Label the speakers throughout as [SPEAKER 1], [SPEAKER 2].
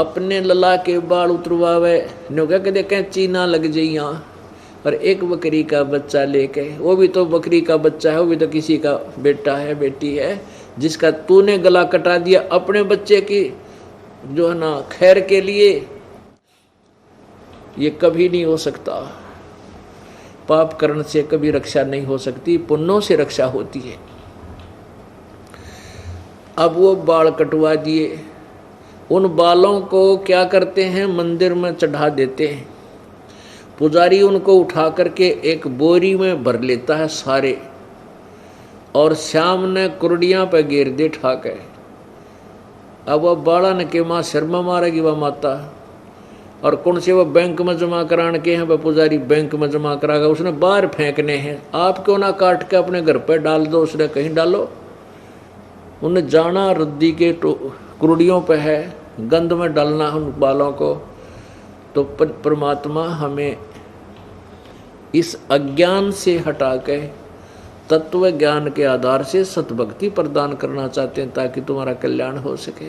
[SPEAKER 1] अपने लला के बाल उतरवावे नो क्या कहते कैंची ना लग जाइया। और एक बकरी का बच्चा लेके, वो भी तो बकरी का बच्चा है, वो भी तो किसी का बेटा है बेटी है, जिसका तूने गला कटा दिया अपने बच्चे की जो है ना खैर के लिए, ये कभी नहीं हो सकता। पाप करने से कभी रक्षा नहीं हो सकती, पुण्यों से रक्षा होती है। अब वो बाल कटवा दिए, उन बालों को क्या करते हैं मंदिर में चढ़ा देते हैं। पुजारी उनको उठा करके एक बोरी में भर लेता है सारे, और शाम ने कुर्डियां पे घेर दे ठाके। अब वह बाड़ा ने के माँ शर्मा मारेगी वह माता, और कौन से वह बैंक में जमा कराने के हैं, वह पुजारी बैंक में जमा कराएगा, उसने बाहर फेंकने हैं। आप क्यों ना काट के अपने घर पे डाल दो, उसने कहीं डालो। उन्हें जाना रद्दी के कुर्डियों पे है, गंध में डालना उन बालों को। तो परमात्मा हमें इस अज्ञान से हटा के तत्व ज्ञान के आधार से सतभक्ति प्रदान करना चाहते हैं, ताकि तुम्हारा कल्याण हो सके।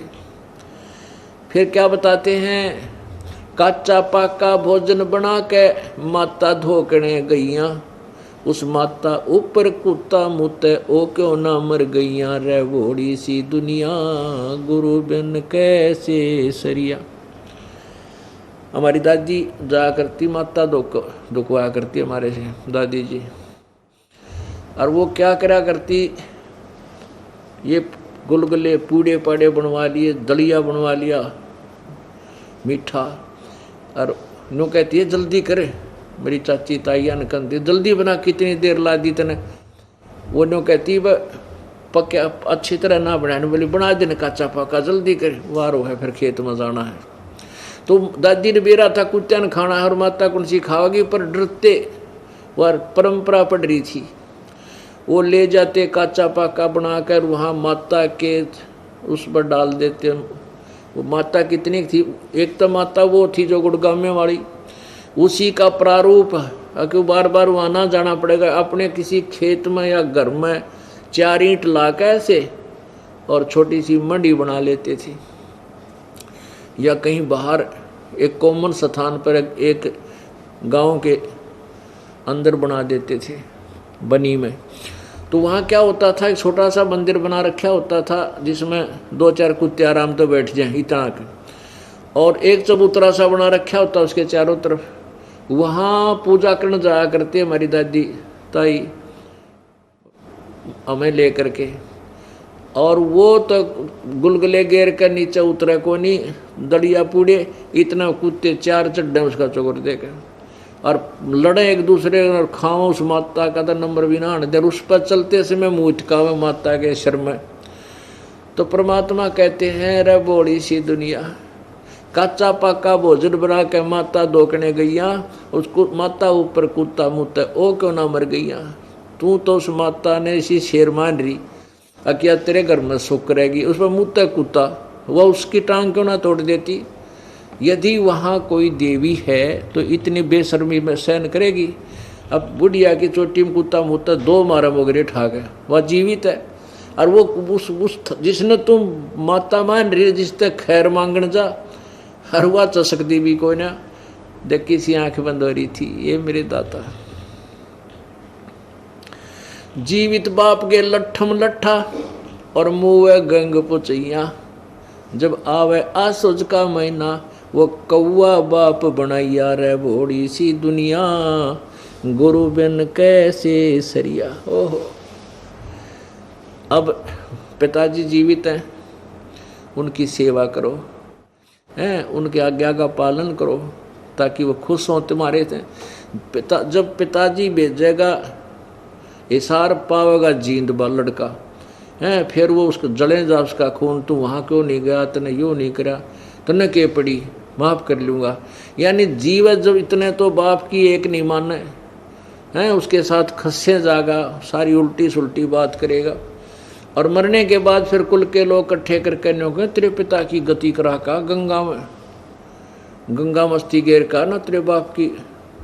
[SPEAKER 1] फिर क्या बताते हैं, काचा पाका भोजन बना के माता धोकने गईया, उस माता ऊपर कुत्ता मुते ओ क्यों ना मर गईया, रे भोड़ी सी दुनिया गुरु बिन कैसे सरिया। हमारी दादी जा करती माता दुखवाया करती हमारे से दादी जी, और वो क्या करा करती, ये गुलगुले पूड़े पाड़े बनवा लिए, दलिया बनवा लिया मीठा, और नो कहती है जल्दी करे। मेरी चाची ताइया ने कहती जल्दी बना, कितनी देर ला दी तने। वो नो कहती वह पक्या अच्छी तरह ना बनाने बोली, बना देने काचा पाका जल्दी करे, वारो है फिर खेत में जाना है। तो दादी ने बेरा था कुत्ता ने खाना है और माता कौन सी खाओगी, पर डरते वह परंपरा पड़ रही थी। वो ले जाते काचा पाका बनाकर वहाँ माता के उस पर डाल देते। वो माता कितनी थी, एक तो माता वो थी जो गुड़गामे वाली, उसी का प्रारूप है कि बार बार वहाँ ना जाना पड़ेगा। अपने किसी खेत में या घर में 4 ईंट ला के ऐसे और छोटी सी मंडी बना लेते थे, या कहीं बाहर एक कॉमन स्थान पर एक गांव के अंदर बना देते थे बनी में। तो वहाँ क्या होता था, एक छोटा सा मंदिर बना रखा होता था जिसमें 2-4 कुत्ते आराम तो बैठ जाएं इतना के, और एक चबूतरा सा बना रखा होता उसके चारों तरफ। वहाँ पूजा करने जाया करते हमारी दादी ताई हमें ले करके, और वो तो गुलगुले घेर कर नीचे उतरे को नहीं, दड़िया पूड़े इतना कुत्ते 4 चड्डे उसका चोकर देकर, और लड़े एक दूसरे और खाओ उस माता का तो नंबर भी ना देर। उस पर चलते समय मुँह इटकावे माता के शर में। तो परमात्मा कहते हैं, रे बोड़ी सी दुनिया काचा पाका भोजन बना के माता धोकने गईया, उसको माता ऊपर कुत्ता मुँह ओ क्यों ना मर गईया। तू तो उस माता ने इसी शेर मान रही, क्या तेरे घर में सुख रहेगी, उस पर मुँह कुत्ता, वह उसकी टांग क्यों ना तोड़ देती। यदि वहाँ कोई देवी है तो इतनी बेशर्मी में सहन करेगी। अब बुढ़िया की चोटी में कुत्ता मुत्ता 2 मारा मोगरे ठाक है, वह जीवित है, और वो उस जिसने तुम माता मान रही, जिस तक खैर मांगने जा, और वह चसकती भी कोई ना, देखी सी आंख बंद हो रही थी। ये मेरे दाता जीवित बाप के लट्ठम लट्ठा और मुँह गंग पुचैया, जब आवे आसोज का महीना वो कौआ बाप बनाइया, रे भोड़ी सी दुनिया गुरु बिन कैसे सरिया। ओहो, अब पिताजी जीवित हैं, उनकी सेवा करो, हैं उनकी आज्ञा का पालन करो, ताकि वो खुश हों तुम्हारे से। जब पिताजी भेजेगा इशार पावेगा जींद बा लड़का है, फिर वो उसको जले जा उसका खून, तू वहाँ क्यों नहीं गया, तने यूँ नहीं करा, तने के पड़ी, माफ़ कर लूँगा। यानी जीव जब इतने तो बाप की एक नहीं माने हैं, उसके साथ खस्से जागा, सारी उल्टी सुल्टी बात करेगा, और मरने के बाद फिर कुल के लोग इकट्ठे करके न्यों तेरे पिता की गति करा का गंगा में, गंगा मस्ती गेर का ना, तेरे बाप की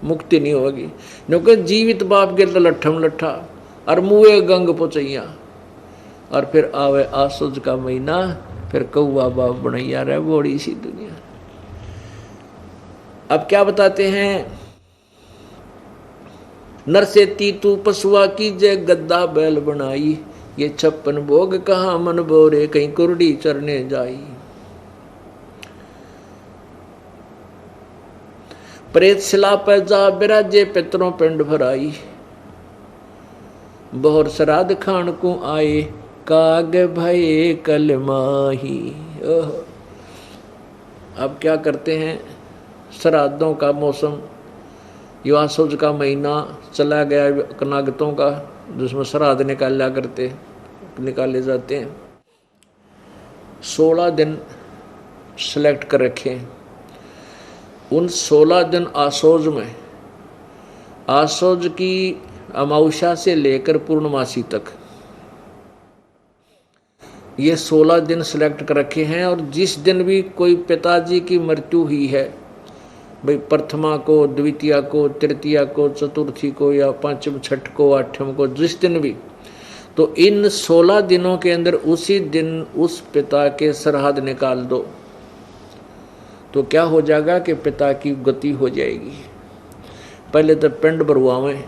[SPEAKER 1] मुक्ति नहीं होगी। न्यों जीवित बाप गिर तो लट्ठम लट्ठा और मुँह गंग पुचैया, और फिर आवे आसुज का महीना, फिर कौआ बाप बनैया, रे बोड़ी सी दुनिया। अब क्या बताते हैं, नर से तीतू पशुआ की जय गद्दा बैल बनाई, ये 56 भोग कहाँ मन बोरे, कहीं कुरडी चरने जाई। प्रेत शिला पर जा बिराजे, पितरों पिंड भराई, बहुर श्राद्ध खान को आए, काग भये कल माही। अब क्या करते हैं, श्राद्धों का मौसम, युवा सूज का महीना चला गया कनागतों का, जिसमें श्राद्ध निकाले जाते हैं। 16 दिन सेलेक्ट कर रखे हैं। उन 16 दिन आसोज में, आसोज की अमावस्या से लेकर पूर्णमासी तक ये 16 दिन सेलेक्ट कर रखे हैं। और जिस दिन भी कोई पिताजी की मृत्यु हुई है, भाई प्रथमा को, द्वितीया को, तृतीया को, चतुर्थी को, या पांचम, छठ को, आठम को, जिस दिन भी, तो इन 16 दिनों के अंदर उसी दिन उस पिता के श्राद्ध निकाल दो, तो क्या हो जाएगा कि पिता की गति हो जाएगी। पहले तो पिंड भरवावें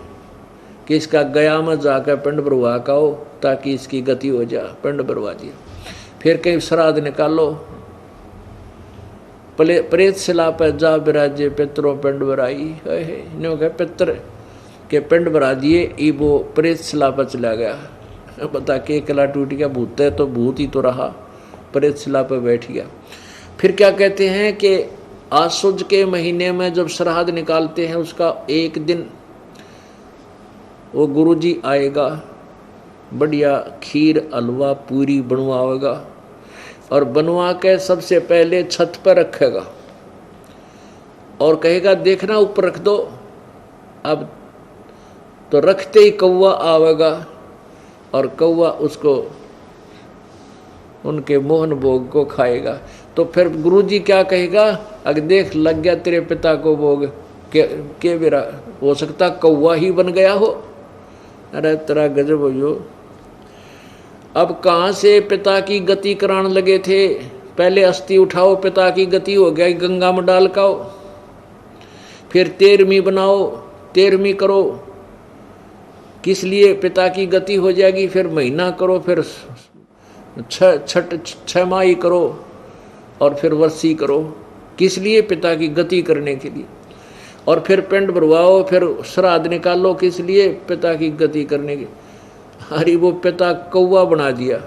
[SPEAKER 1] कि इसका गया में जाकर पिंड भरवा का हो, ताकि इसकी गति हो जाए, पिंड भरवा दिया। फिर कहीं श्राद्ध निकालो, प्रेत शिला पर जा बिराजे, पितरों पिंड भराई। इन्हों कहा पितर के पिंड भरा दिए, ई वो प्रेत शिला पर चला गया। बता के कला टूट गया, भूत है तो भूत ही तो रहा, प्रेत शिला पर बैठ गया। फिर क्या कहते हैं कि आसुज के महीने में जब श्राद्ध निकालते हैं, उसका एक दिन वो गुरुजी आएगा, बढ़िया खीर हलवा पूरी बनवाएगा, और बनवा के सबसे पहले छत पर रखेगा और कहेगा देखना ऊपर रख दो। अब तो रखते ही कौवा आवेगा और कौवा उसको उनके मोहन भोग को खाएगा। तो फिर गुरुजी क्या कहेगा, अगर देख लग गया तेरे पिता को भोग, के बेरा हो सकता कौवा ही बन गया हो। अरे तेरा गजब हो। अब कहाँ से पिता की गति कराने लगे थे, पहले अस्थि उठाओ, पिता की गति हो गया, गंगा में डाल काओ, फिर 13वीं बनाओ, 13वीं करो, किस लिए पिता की गति हो जाएगी, फिर महीना करो, फिर 6 माही करो, और फिर वर्षी करो, किस लिए, पिता की गति करने के लिए। और फिर पिंड भरवाओ, फिर श्राद्ध निकालो, किस लिए, पिता की गति करने की। अरे वो पिता कौवा बना दिया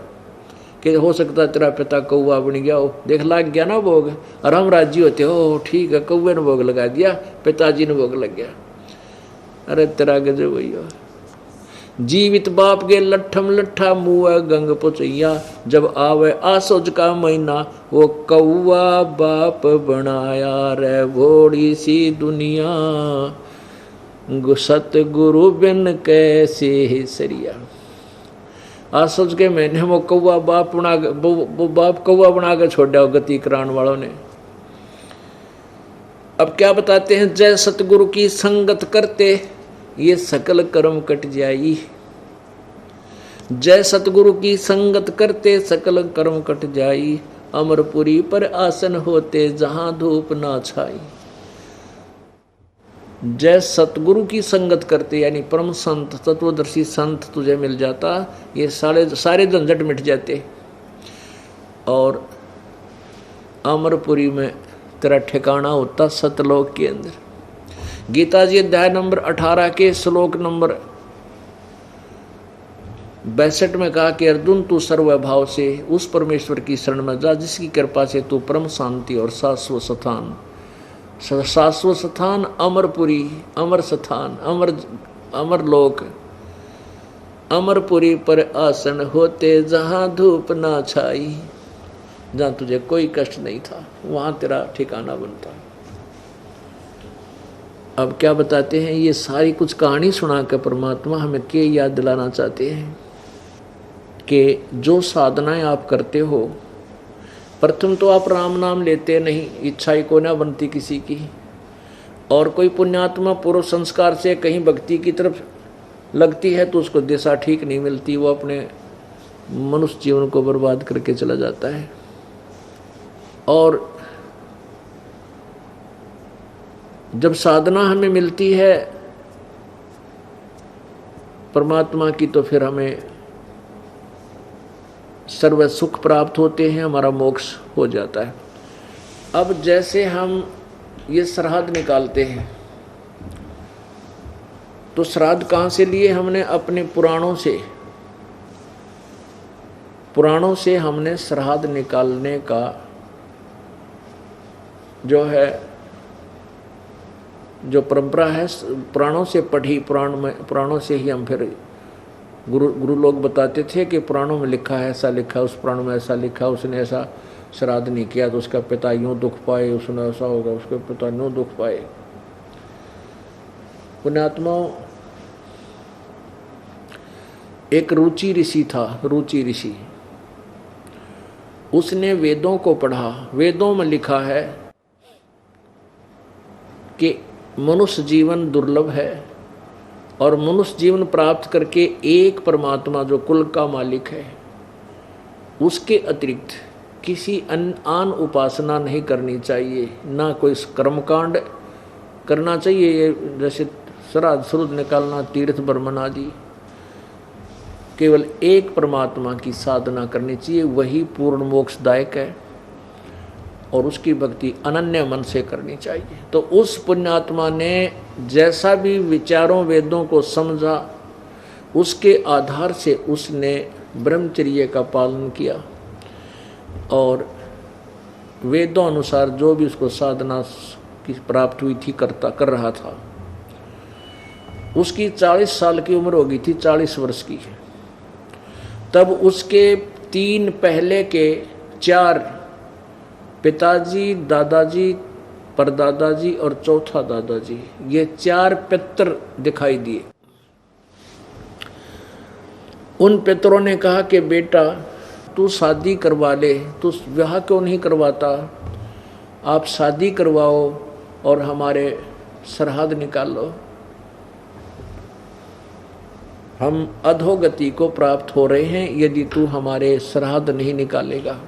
[SPEAKER 1] कि हो सकता तेरा पिता कौवा बन गया हो, देख लाग गया ना भोग, और हम राजी होते हो ठीक है, कौवे ने भोग लगा दिया, पिताजी ने भोग लग गया। अरे तेरा गजब भैया। जीवित बाप के लट्ठम लट्ठा मुआ गंग पुचैया, जब आवे आसोज का महीना, वो कौवा बाप बनाया रे भोड़ी सी दुनिया, सतगुरु बिन कैसे सरिया। आसोज के महीने वो कौवा बाप बना, वो बाप कौवा बना के छोड़ दिया गति कराने वालों ने। अब क्या बताते हैं, जय सतगुरु की संगत करते ये सकल कर्म कट जाई। जय सतगुरु की संगत करते सकल कर्म कट जाई, अमरपुरी पर आसन होते जहां धूप ना छाई। जय सतगुरु की संगत करते यानी परम संत तत्वदर्शी संत तुझे मिल जाता, ये सारे झंझट मिट जाते, और अमरपुरी में तेरा ठिकाना होता सतलोक के अंदर। गीता जी अध्याय नंबर 18 के श्लोक नंबर 62 में कहा कि अर्जुन तू सर्वभाव से उस परमेश्वर की शरण में जा जिसकी कृपा से तू परम शांति और शाश्वत स्थान अमरपुरी, अमर स्थान, अमर लोक, अमरपुरी पर आसन होते जहां धूप ना छाई, जहां तुझे कोई कष्ट नहीं था, वहां तेरा ठिकाना बनता। अब क्या बताते हैं, ये सारी कुछ कहानी सुनाकर परमात्मा हमें के याद दिलाना चाहते हैं कि जो साधनाएं आप करते हो, प्रथम तो आप राम नाम लेते नहीं, इच्छा ही को ना बनती किसी की, और कोई पुण्यात्मा पूर्व संस्कार से कहीं भक्ति की तरफ लगती है तो उसको दिशा ठीक नहीं मिलती, वो अपने मनुष्य जीवन को बर्बाद करके चला जाता है। और जब साधना हमें मिलती है परमात्मा की, तो फिर हमें सर्व सुख प्राप्त होते हैं, हमारा मोक्ष हो जाता है। अब जैसे हम ये श्राद्ध निकालते हैं, तो श्राद्ध कहाँ से लिए हमने? अपने पुराणों से हमने श्राद्ध निकालने का जो परंपरा है, पुराणों से पढ़ी, पुराणों से ही हम फिर गुरु लोग बताते थे कि पुराणों में लिखा है, ऐसा लिखा, उस पुराण में ऐसा लिखा, उसने ऐसा श्राद्ध नहीं किया तो उसका पिता यूँ दुख पाए, उसने ऐसा होगा, उसके पिता यूँ दुख पाए। पुण्यात्माओं, एक रुचि ऋषि था, रुचि ऋषि, उसने वेदों को पढ़ा। वेदों में लिखा है कि मनुष्य जीवन दुर्लभ है और मनुष्य जीवन प्राप्त करके एक परमात्मा जो कुल का मालिक है, उसके अतिरिक्त किसी आन उपासना नहीं करनी चाहिए, ना कोई कर्मकांड करना चाहिए, जैसे श्राद्ध श्रुद्ध निकालना, तीर्थ बर्मन आदि। केवल एक परमात्मा की साधना करनी चाहिए, वही पूर्ण मोक्षदायक है और उसकी भक्ति अनन्य मन से करनी चाहिए। तो उस पुण्यात्मा ने जैसा भी विचारों वेदों को समझा, उसके आधार से उसने ब्रह्मचर्य का पालन किया और वेदों अनुसार जो भी उसको साधना की प्राप्त हुई थी कर रहा था। उसकी 40 साल की उम्र हो गई थी, 40 वर्ष की। तब उसके 3 पहले के 4 पिताजी, दादाजी, परदादाजी और चौथा दादाजी, ये 4 पितर दिखाई दिए। उन पितरों ने कहा कि बेटा तू शादी करवा ले, तू विवाह क्यों नहीं करवाता, आप शादी करवाओ और हमारे श्राद्ध निकालो, हम अधोगति को प्राप्त हो रहे हैं यदि तू हमारे श्राद्ध नहीं निकालेगा।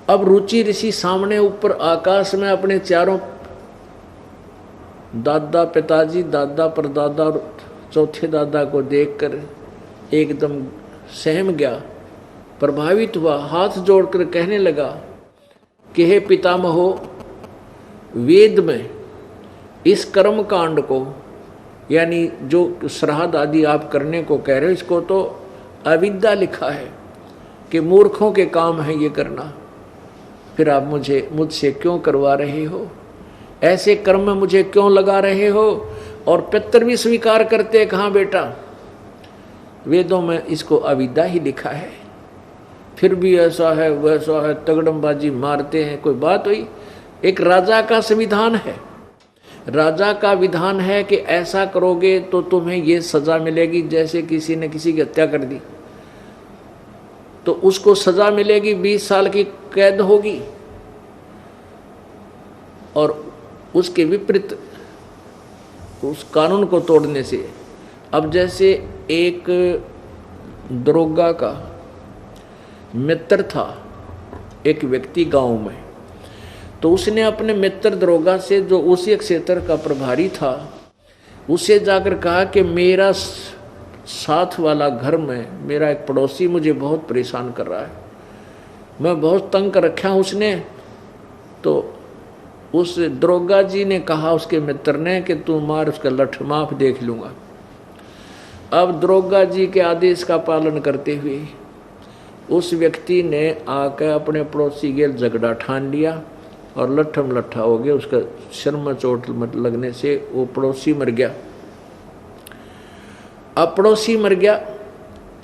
[SPEAKER 1] अब रुचि ऋषि सामने ऊपर आकाश में अपने 4 दादा, पिताजी, दादा, परदादा और चौथे दादा को देखकर एकदम सहम गया, प्रभावित हुआ, हाथ जोड़कर कहने लगा कि हे पितामहो, वेद में इस कर्म कांड को, यानी जो श्राद्ध आदि आप करने को कह रहे हो, इसको तो अविद्या लिखा है कि मूर्खों के काम है ये करना, फिर आप मुझसे क्यों करवा रहे हो, ऐसे कर्म में मुझे क्यों लगा रहे हो? और पितर भी स्वीकार करते, कहाँ बेटा, वेदों में इसको अविद्या ही लिखा है, फिर भी ऐसा है वैसा है, तगड़मबाजी मारते हैं। कोई बात हुई? एक राजा का संविधान है, राजा का विधान है कि ऐसा करोगे तो तुम्हें ये सजा मिलेगी। जैसे किसी ने किसी की हत्या कर दी तो उसको सजा मिलेगी, 20 साल की कैद होगी, और उसके विपरीत उस कानून को तोड़ने से। अब जैसे एक दरोगा का मित्र था, एक व्यक्ति गांव में, तो उसने अपने मित्र दरोगा से, जो उसी क्षेत्र का प्रभारी था, उसे जाकर कहा कि मेरा साथ वाला घर में मेरा एक पड़ोसी मुझे बहुत परेशान कर रहा है, मैं बहुत तंग कर रखा हूँ उसने। तो उस दरोगा जी ने कहा उसके मित्र ने कि तू मार उसका लठ, माफ देख लूँगा। अब दरोगा जी के आदेश का पालन करते हुए उस व्यक्ति ने आकर अपने पड़ोसी के झगड़ा ठान लिया और लट्ठम लट्ठा हो गया। उसका सिर में चोट लगने से वो पड़ोसी मर गया। अब पड़ोसी मर गया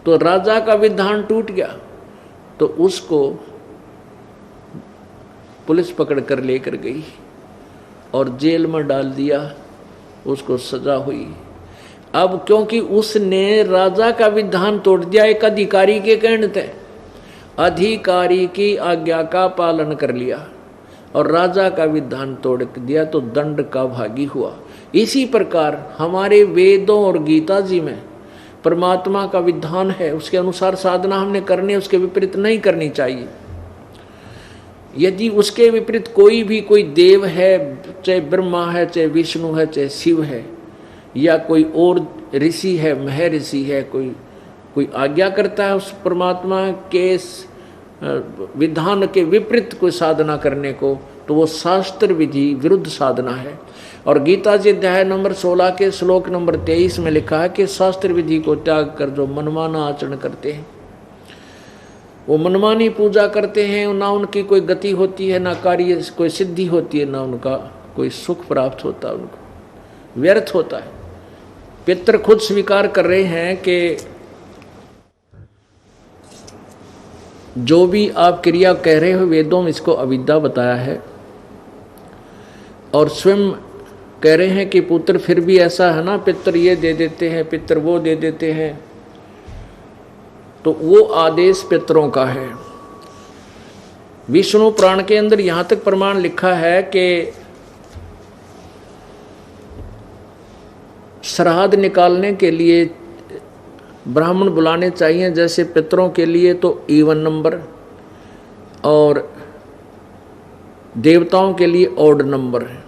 [SPEAKER 1] तो राजा का विधान टूट गया, तो उसको पुलिस पकड़ कर लेकर गई और जेल में डाल दिया, उसको सजा हुई। अब क्योंकि उसने राजा का विधान तोड़ दिया, एक अधिकारी के कहने थे, अधिकारी की आज्ञा का पालन कर लिया और राजा का विधान तोड़ दिया तो दंड का भागी हुआ। इसी प्रकार हमारे वेदों और गीता जी में परमात्मा का विधान है, उसके अनुसार साधना हमने करनी है, उसके विपरीत नहीं करनी चाहिए। यदि उसके विपरीत कोई देव है, चाहे ब्रह्मा है, चाहे विष्णु है, चाहे शिव है, या कोई और ऋषि है, महर्षि है, कोई आज्ञा करता है उस परमात्मा के विधान के विपरीत कोई साधना करने को, तो वो शास्त्र विधि विरुद्ध साधना है। और गीता जी अध्याय नंबर 16 के श्लोक नंबर 23 में लिखा है कि शास्त्र विधि को त्याग कर जो मनमाना आचरण करते हैं, वो मनमानी पूजा करते हैं, ना उनकी कोई गति होती है, ना कार्य कोई सिद्धि होती है, ना उनका कोई सुख प्राप्त होता है, उनको व्यर्थ होता है। पितर खुद स्वीकार कर रहे हैं कि जो भी आप क्रिया कह रहे हो वेदों में इसको अविद्या बताया है, और स्वयं कह रहे हैं कि पुत्र फिर भी ऐसा है ना, पितर ये दे देते हैं, पितर वो दे देते हैं, तो वो आदेश पितरों का है। विष्णु पुराण के अंदर यहां तक प्रमाण लिखा है कि श्राद्ध निकालने के लिए ब्राह्मण बुलाने चाहिए, जैसे पितरों के लिए तो इवन नंबर, और देवताओं के लिए ऑड नंबर है।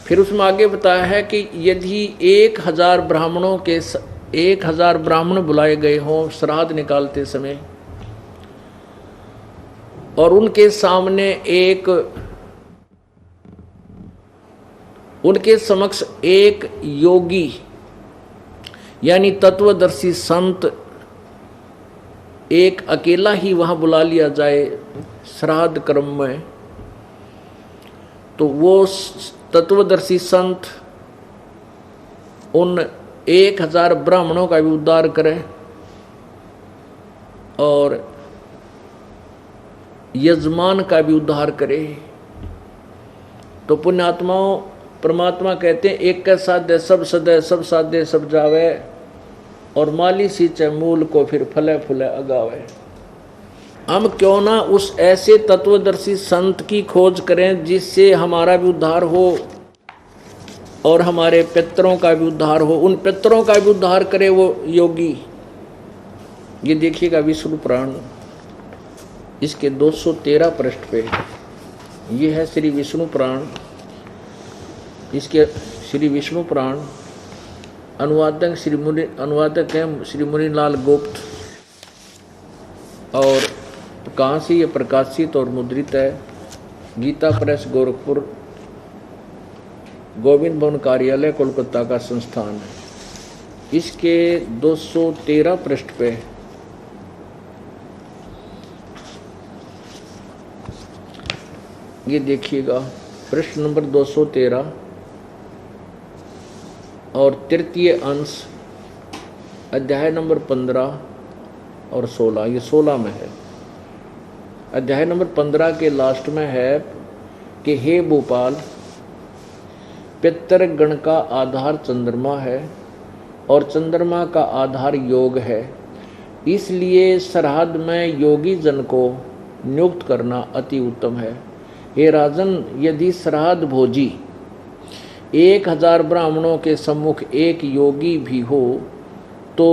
[SPEAKER 1] फिर उसमें आगे बताया है कि यदि 1000 ब्राह्मण बुलाए गए हों श्राद्ध निकालते समय, और उनके समक्ष एक योगी यानी तत्वदर्शी संत एक अकेला ही वहां बुला लिया जाए श्राद्ध कर्म में, तो वो तत्वदर्शी संत उन 1000 ब्राह्मणों का भी उद्धार करे और यजमान का भी उद्धार करे। तो पुण्यात्माओं, परमात्मा कहते हैं एक का साध्य सब सदय, सब साध्य सब जावे, और माली सींचे मूल को फिर फले फूले अगावे। हम क्यों ना उस ऐसे तत्वदर्शी संत की खोज करें जिससे हमारा भी उद्धार हो और हमारे पितरों का भी उद्धार हो, उन पितरों का भी उद्धार करे वो योगी। ये देखिएगा विष्णु पुराण, इसके 213 पृष्ठ पे ये है श्री विष्णु पुराण। इसके श्री विष्णु पुराण अनुवादक हैं श्री मुनिलाल गुप्त, और कहाँ से ये प्रकाशित और मुद्रित है? गीता प्रेस गोरखपुर, गोविंद भवन कार्यालय कोलकाता का संस्थान है। इसके 213 पृष्ठ पे ये देखिएगा, पृष्ठ नंबर 213 और तृतीय अंश, अध्याय नंबर 15 और 16, ये 16 में है। अध्याय नंबर 15 के लास्ट में है कि हे भोपाल, पितर गण का आधार चंद्रमा है और चंद्रमा का आधार योग है, इसलिए श्राद्ध में योगी जन को नियुक्त करना अति उत्तम है। हे राजन, यदि श्राद्ध भोजी 1000 ब्राह्मणों के सम्मुख एक योगी भी हो तो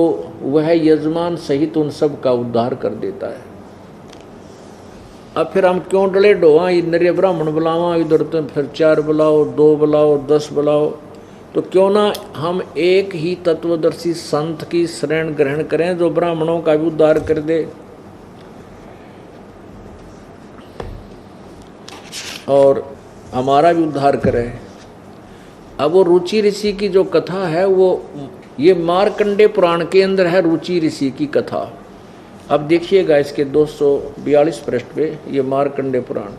[SPEAKER 1] वह यजमान सहित उन सब का उद्धार कर देता है। अब फिर हम क्यों डले डोआ, नरे ब्राह्मण बुलावा, इधर तो फिर 4 बुलाओ, 2 बुलाओ, 10 बुलाओ, तो क्यों ना हम एक ही तत्वदर्शी संत की शरण ग्रहण करें जो ब्राह्मणों का भी उद्धार कर दे और हमारा भी उद्धार करे। अब वो रुचि ऋषि की जो कथा है वो ये मार्कंडे पुराण के अंदर है, रुचि ऋषि की कथा। अब देखिएगा इसके 242 पृष्ठ पे ये मार्कंडे पुराण,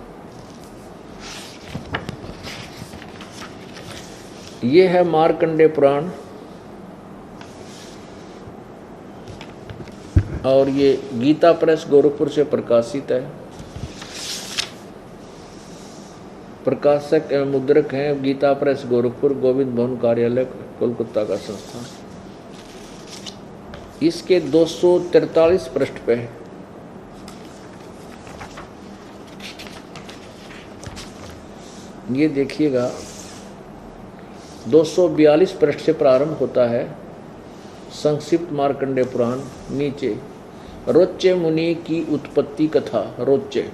[SPEAKER 1] ये है मार्कंडे पुराण, और ये गीता प्रेस गोरखपुर से प्रकाशित है। प्रकाशक एवं मुद्रक हैं गीता प्रेस गोरखपुर, गोविंद भवन कार्यालय कोलकाता का संस्थान। इसके 243 पृष्ठ पे ये देखिएगा, 242 पृष्ठ से प्रारंभ होता है संक्षिप्त मार्कंडे पुराण। नीचे रोच्य मुनि की उत्पत्ति कथा, रोच्य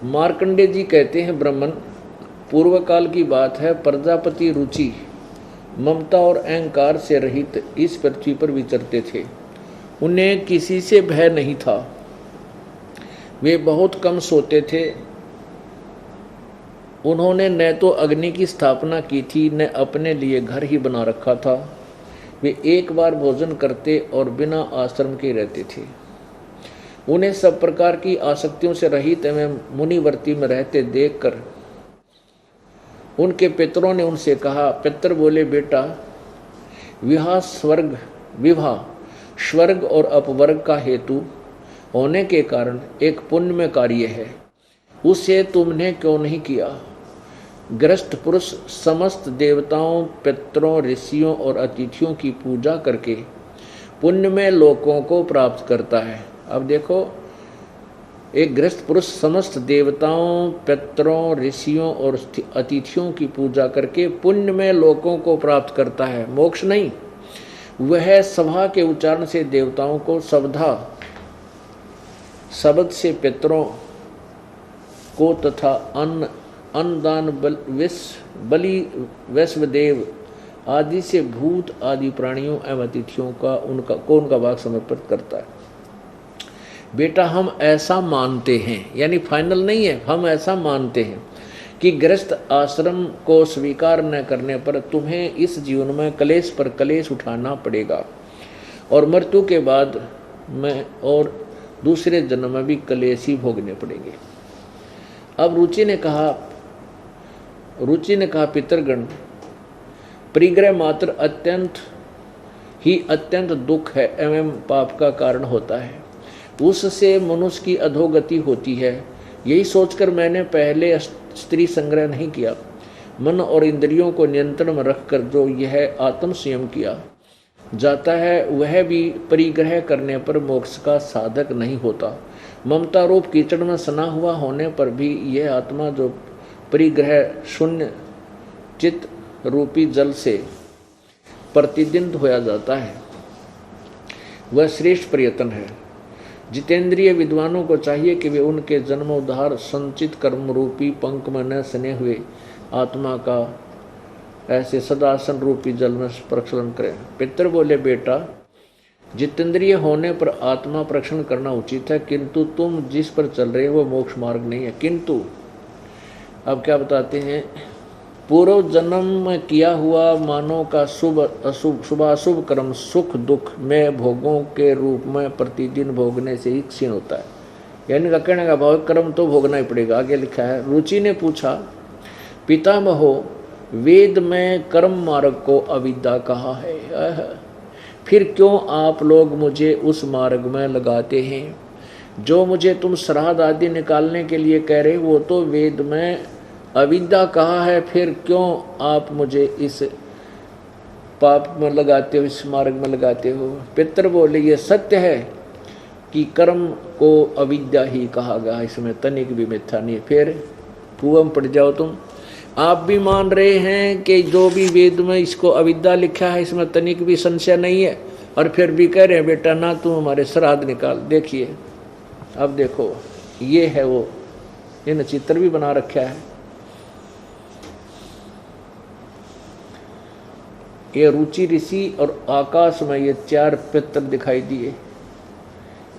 [SPEAKER 1] मार्कंडेय जी कहते हैं, ब्राह्मण पूर्व काल की बात है, प्रजापति रुचि ममता और अहंकार से रहित इस पृथ्वी पर विचरते थे। उन्हें किसी से भय नहीं था, वे बहुत कम सोते थे। उन्होंने न तो अग्नि की स्थापना की थी, न अपने लिए घर ही बना रखा था। वे एक बार भोजन करते और बिना आश्रम के रहते थे। उन्हें सब प्रकार की आसक्तियों से रहित एवं मुनिवर्ती में रहते देखकर उनके पितरों ने उनसे कहा। पितर बोले, बेटा, विवाह स्वर्ग और अपवर्ग का हेतु होने के कारण एक पुण्यमय कार्य है, उसे तुमने क्यों नहीं किया? गृहस्थ पुरुष समस्त देवताओं, पितरों, ऋषियों और अतिथियों की पूजा करके पुण्यमय लोकों को प्राप्त करता है। अब देखो, एक गृहस्थ पुरुष समस्त देवताओं, पितरों, ऋषियों और अतिथियों की पूजा करके पुण्यमय लोकों को प्राप्त करता है, मोक्ष नहीं। वह सभा के उच्चारण से देवताओं को सवधा, शब्द से पितरों को तथा अन्नदान बलि वैश्वदेव आदि से भूत आदि प्राणियों एवं अतिथियों का उनका भाग समर्पित करता है। बेटा, हम ऐसा मानते हैं, यानी फाइनल नहीं है, हम ऐसा मानते हैं कि गृहस्थ आश्रम को स्वीकार न करने पर तुम्हें इस जीवन में कलेश पर कलेश उठाना पड़ेगा और मृत्यु के बाद में और दूसरे जन्म में भी कलेश ही भोगने पड़ेंगे। अब रुचि ने कहा, पितरगण, परिग्रह मात्र अत्यंत दुख है एवं पाप का कारण होता है। उससे मनुष्य की अधोगति होती है। यही सोचकर मैंने पहले स्त्री संग्रह नहीं किया। मन और इंद्रियों को नियंत्रण में रखकर जो यह आत्म संयम किया जाता है, वह भी परिग्रह करने पर मोक्ष का साधक नहीं होता। ममता रूप कीचड़ में सना हुआ होने पर भी यह आत्मा जो परिग्रह शून्य चित्त रूपी जल से प्रतिदिन धोया जाता है, वह श्रेष्ठ प्रयत्न है। जितेंद्रिय विद्वानों को चाहिए कि वे उनके जन्मोद्धार संचित कर्म रूपी पंख में न सने हुए आत्मा का ऐसे सदासन रूपी जल में प्रक्षालन करें। पितर बोले, बेटा, जितेंद्रिय होने पर आत्मा प्रक्षालन करना उचित है, किंतु तुम जिस पर चल रहे हो वो मोक्ष मार्ग नहीं है। किंतु अब क्या बताते हैं, पूर्व जन्म में किया हुआ मानव का शुभाशुभ कर्म सुख दुख में भोगों के रूप में प्रतिदिन भोगने से ही क्षीण होता है। यानी का कहने का भाव, कर्म तो भोगना ही पड़ेगा। आगे लिखा है, रुचि ने पूछा, पितामहो, वेद में कर्म मार्ग को अविद्या कहा है, फिर क्यों आप लोग मुझे उस मार्ग में लगाते हैं? जो मुझे तुम श्राद्ध आदि निकालने के लिए कह रहे, वो तो वेद में अविद्या कहा है, फिर क्यों आप मुझे इस पाप में लगाते हो, इस मार्ग में लगाते हो? पितर बोले, ये सत्य है कि कर्म को अविद्या ही कहा गया, इसमें तनिक भी मिथ्या नहीं। फिर कुआं में पड़ जाओ तुम। आप भी मान रहे हैं कि जो भी वेद में इसको अविद्या लिखा है इसमें तनिक भी संशय नहीं है, और फिर भी कह रहे हैं बेटा ना तुम हमारे श्राद्ध निकाल। देखिए, अब देखो, ये है वो, इन चित्र भी बना रखा है। ये रुचि ऋषि और आकाश में ये 4 पितर दिखाई दिए।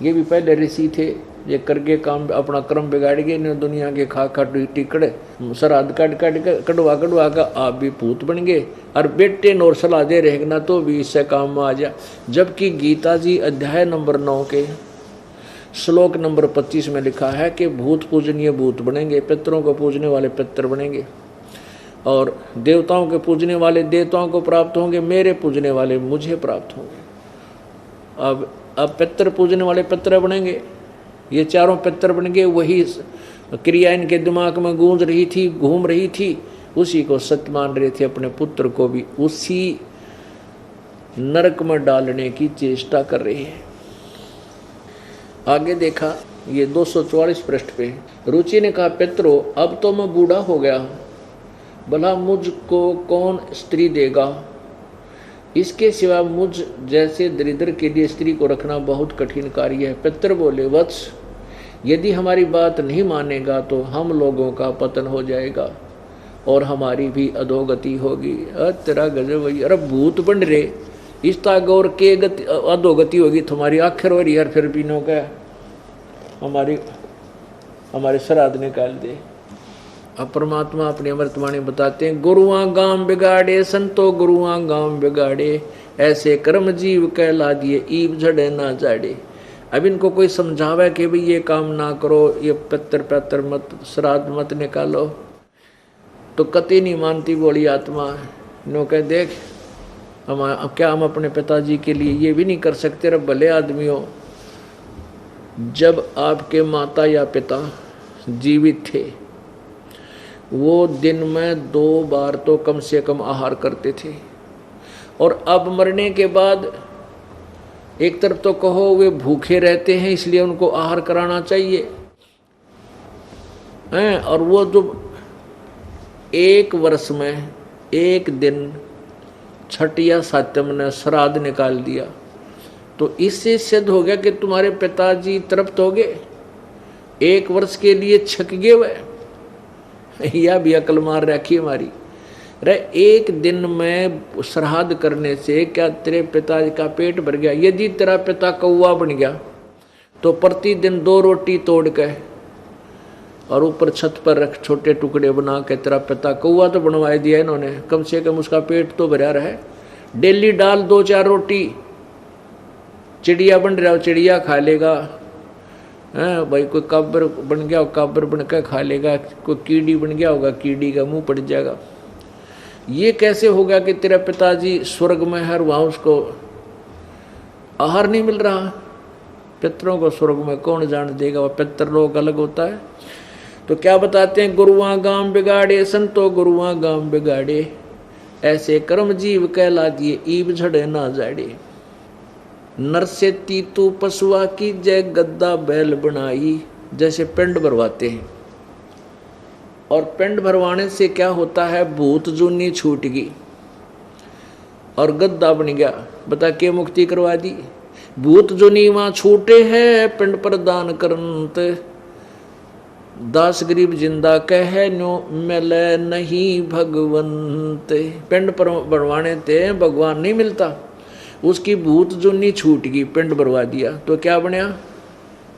[SPEAKER 1] ये भी पहले ऋषि थे, ये करके काम अपना कर्म बिगाड़ गए, इन्हें दुनिया के खा टिकड़े श्राद्ध कटवा का आप भी भूत बन गए, और बेटे नौर सलाह दे रहेगा तो भी इससे काम में आ जा। जबकि गीता जी अध्याय नंबर 9 के श्लोक नंबर 25 में लिखा है कि भूत पूजनीय भूत बनेंगे, पितरों को पूजने वाले पितर बनेंगे, और देवताओं के पूजने वाले देवताओं को प्राप्त होंगे, मेरे पूजने वाले मुझे प्राप्त होंगे। अब पितर पूजने वाले पितर बनेंगे, ये 4 पितर बन गए। वही क्रिया इनके दिमाग में गूंज रही थी, घूम रही थी, उसी को सत्य मान रहे थे। अपने पुत्र को भी उसी नरक में डालने की चेष्टा कर रहे हैं। आगे देखा, ये 244 पृष्ठ पे रुचि ने कहा, पितरो, अब तो मैं बूढ़ा हो गया, भला मुझको कौन स्त्री देगा? इसके सिवा मुझ जैसे दरिद्र के लिए स्त्री को रखना बहुत कठिन कार्य है। पितर बोले, वत्स, यदि हमारी बात नहीं मानेगा तो हम लोगों का पतन हो जाएगा और हमारी भी अधोगति होगी। तेरा गजब भैया, अरे भूत बन रहे इस तागौर के गति अधोगति होगी तुम्हारी आखिर हो रही यार, फिर भी नो क्या हमारे श्राद्ध निकाल दे। अब परमात्मा अपनी अमृतवाणी बताते हैं, गुरुआ गांव बिगाड़े संतो गुरुआ गांव बिगाड़े, ऐसे कर्म जीव कहला दिए ईब झड़े ना जाड़े। अब इनको कोई समझावे कि भाई ये काम ना करो, ये पत्थर मत श्राद्ध मत निकालो, तो कति नहीं मानती बोली आत्मा। नो कह देख क्या हम अपने पिताजी के लिए ये भी नहीं कर सकते? रे भले आदमी हो, जब आपके माता या पिता जीवित थे वो दिन में 2 बार तो कम से कम आहार करते थे, और अब मरने के बाद एक तरफ तो कहो वे भूखे रहते हैं इसलिए उनको आहार कराना चाहिए हैं, और वो जो 1 वर्ष में 1 दिन छठ या सातम ने श्राद्ध निकाल दिया, तो इससे सिद्ध हो गया कि तुम्हारे पिताजी तृप्त हो गए, 1 वर्ष के लिए छक गए वह। या भी अकल मार रखी हमारी। रे 1 दिन में श्राद्ध करने से क्या तेरे पिताजी का पेट भर गया? यदि तेरा पिता कौवा बन गया तो प्रतिदिन 2 रोटी तोड़ के और ऊपर छत पर रख छोटे टुकड़े बना के, तेरा पिता कौवा तो बनवा दिया इन्होंने, कम से कम उसका पेट तो भरा रहे। डेली डाल 2-4 रोटी, चिड़िया बन रहा हो चिड़िया खा लेगा, हैं भाई कोई काबर बन गया हो काबर बन के खा लेगा, कोई कीड़ी बन गया होगा कीड़ी का मुंह पड़ जाएगा। ये कैसे होगा कि तेरा पिताजी स्वर्ग में है और वहाँ उसको आहार नहीं मिल रहा? पितरों को स्वर्ग में कौन जान देगा, वह पितरलोक अलग होता है। तो क्या बताते हैं, गुरुआ गांव बिगाड़े संतो गुरुआ गांव बिगाड़े, ऐसे कर्म जीव कहला दिए ईब झड़े ना जाड़े। नर से तीतू पशुआ की जय गद्दा बैल बनाई, जैसे पिंड भरवाते हैं, और पिंड भरवाने से क्या होता है, भूत जूनी छूट गई और गद्दा बन गया। बता के मुक्ति करवा दी। भूत जूनी वहां छूटे है पिंड प्रदान करंत, दास गरीब जिंदा कह नो मिले नहीं भगवंत। पिंड भरवाने थे भगवान नहीं मिलता, उसकी भूत जूनी छूट गई, पिंड भरवा दिया तो क्या बनया,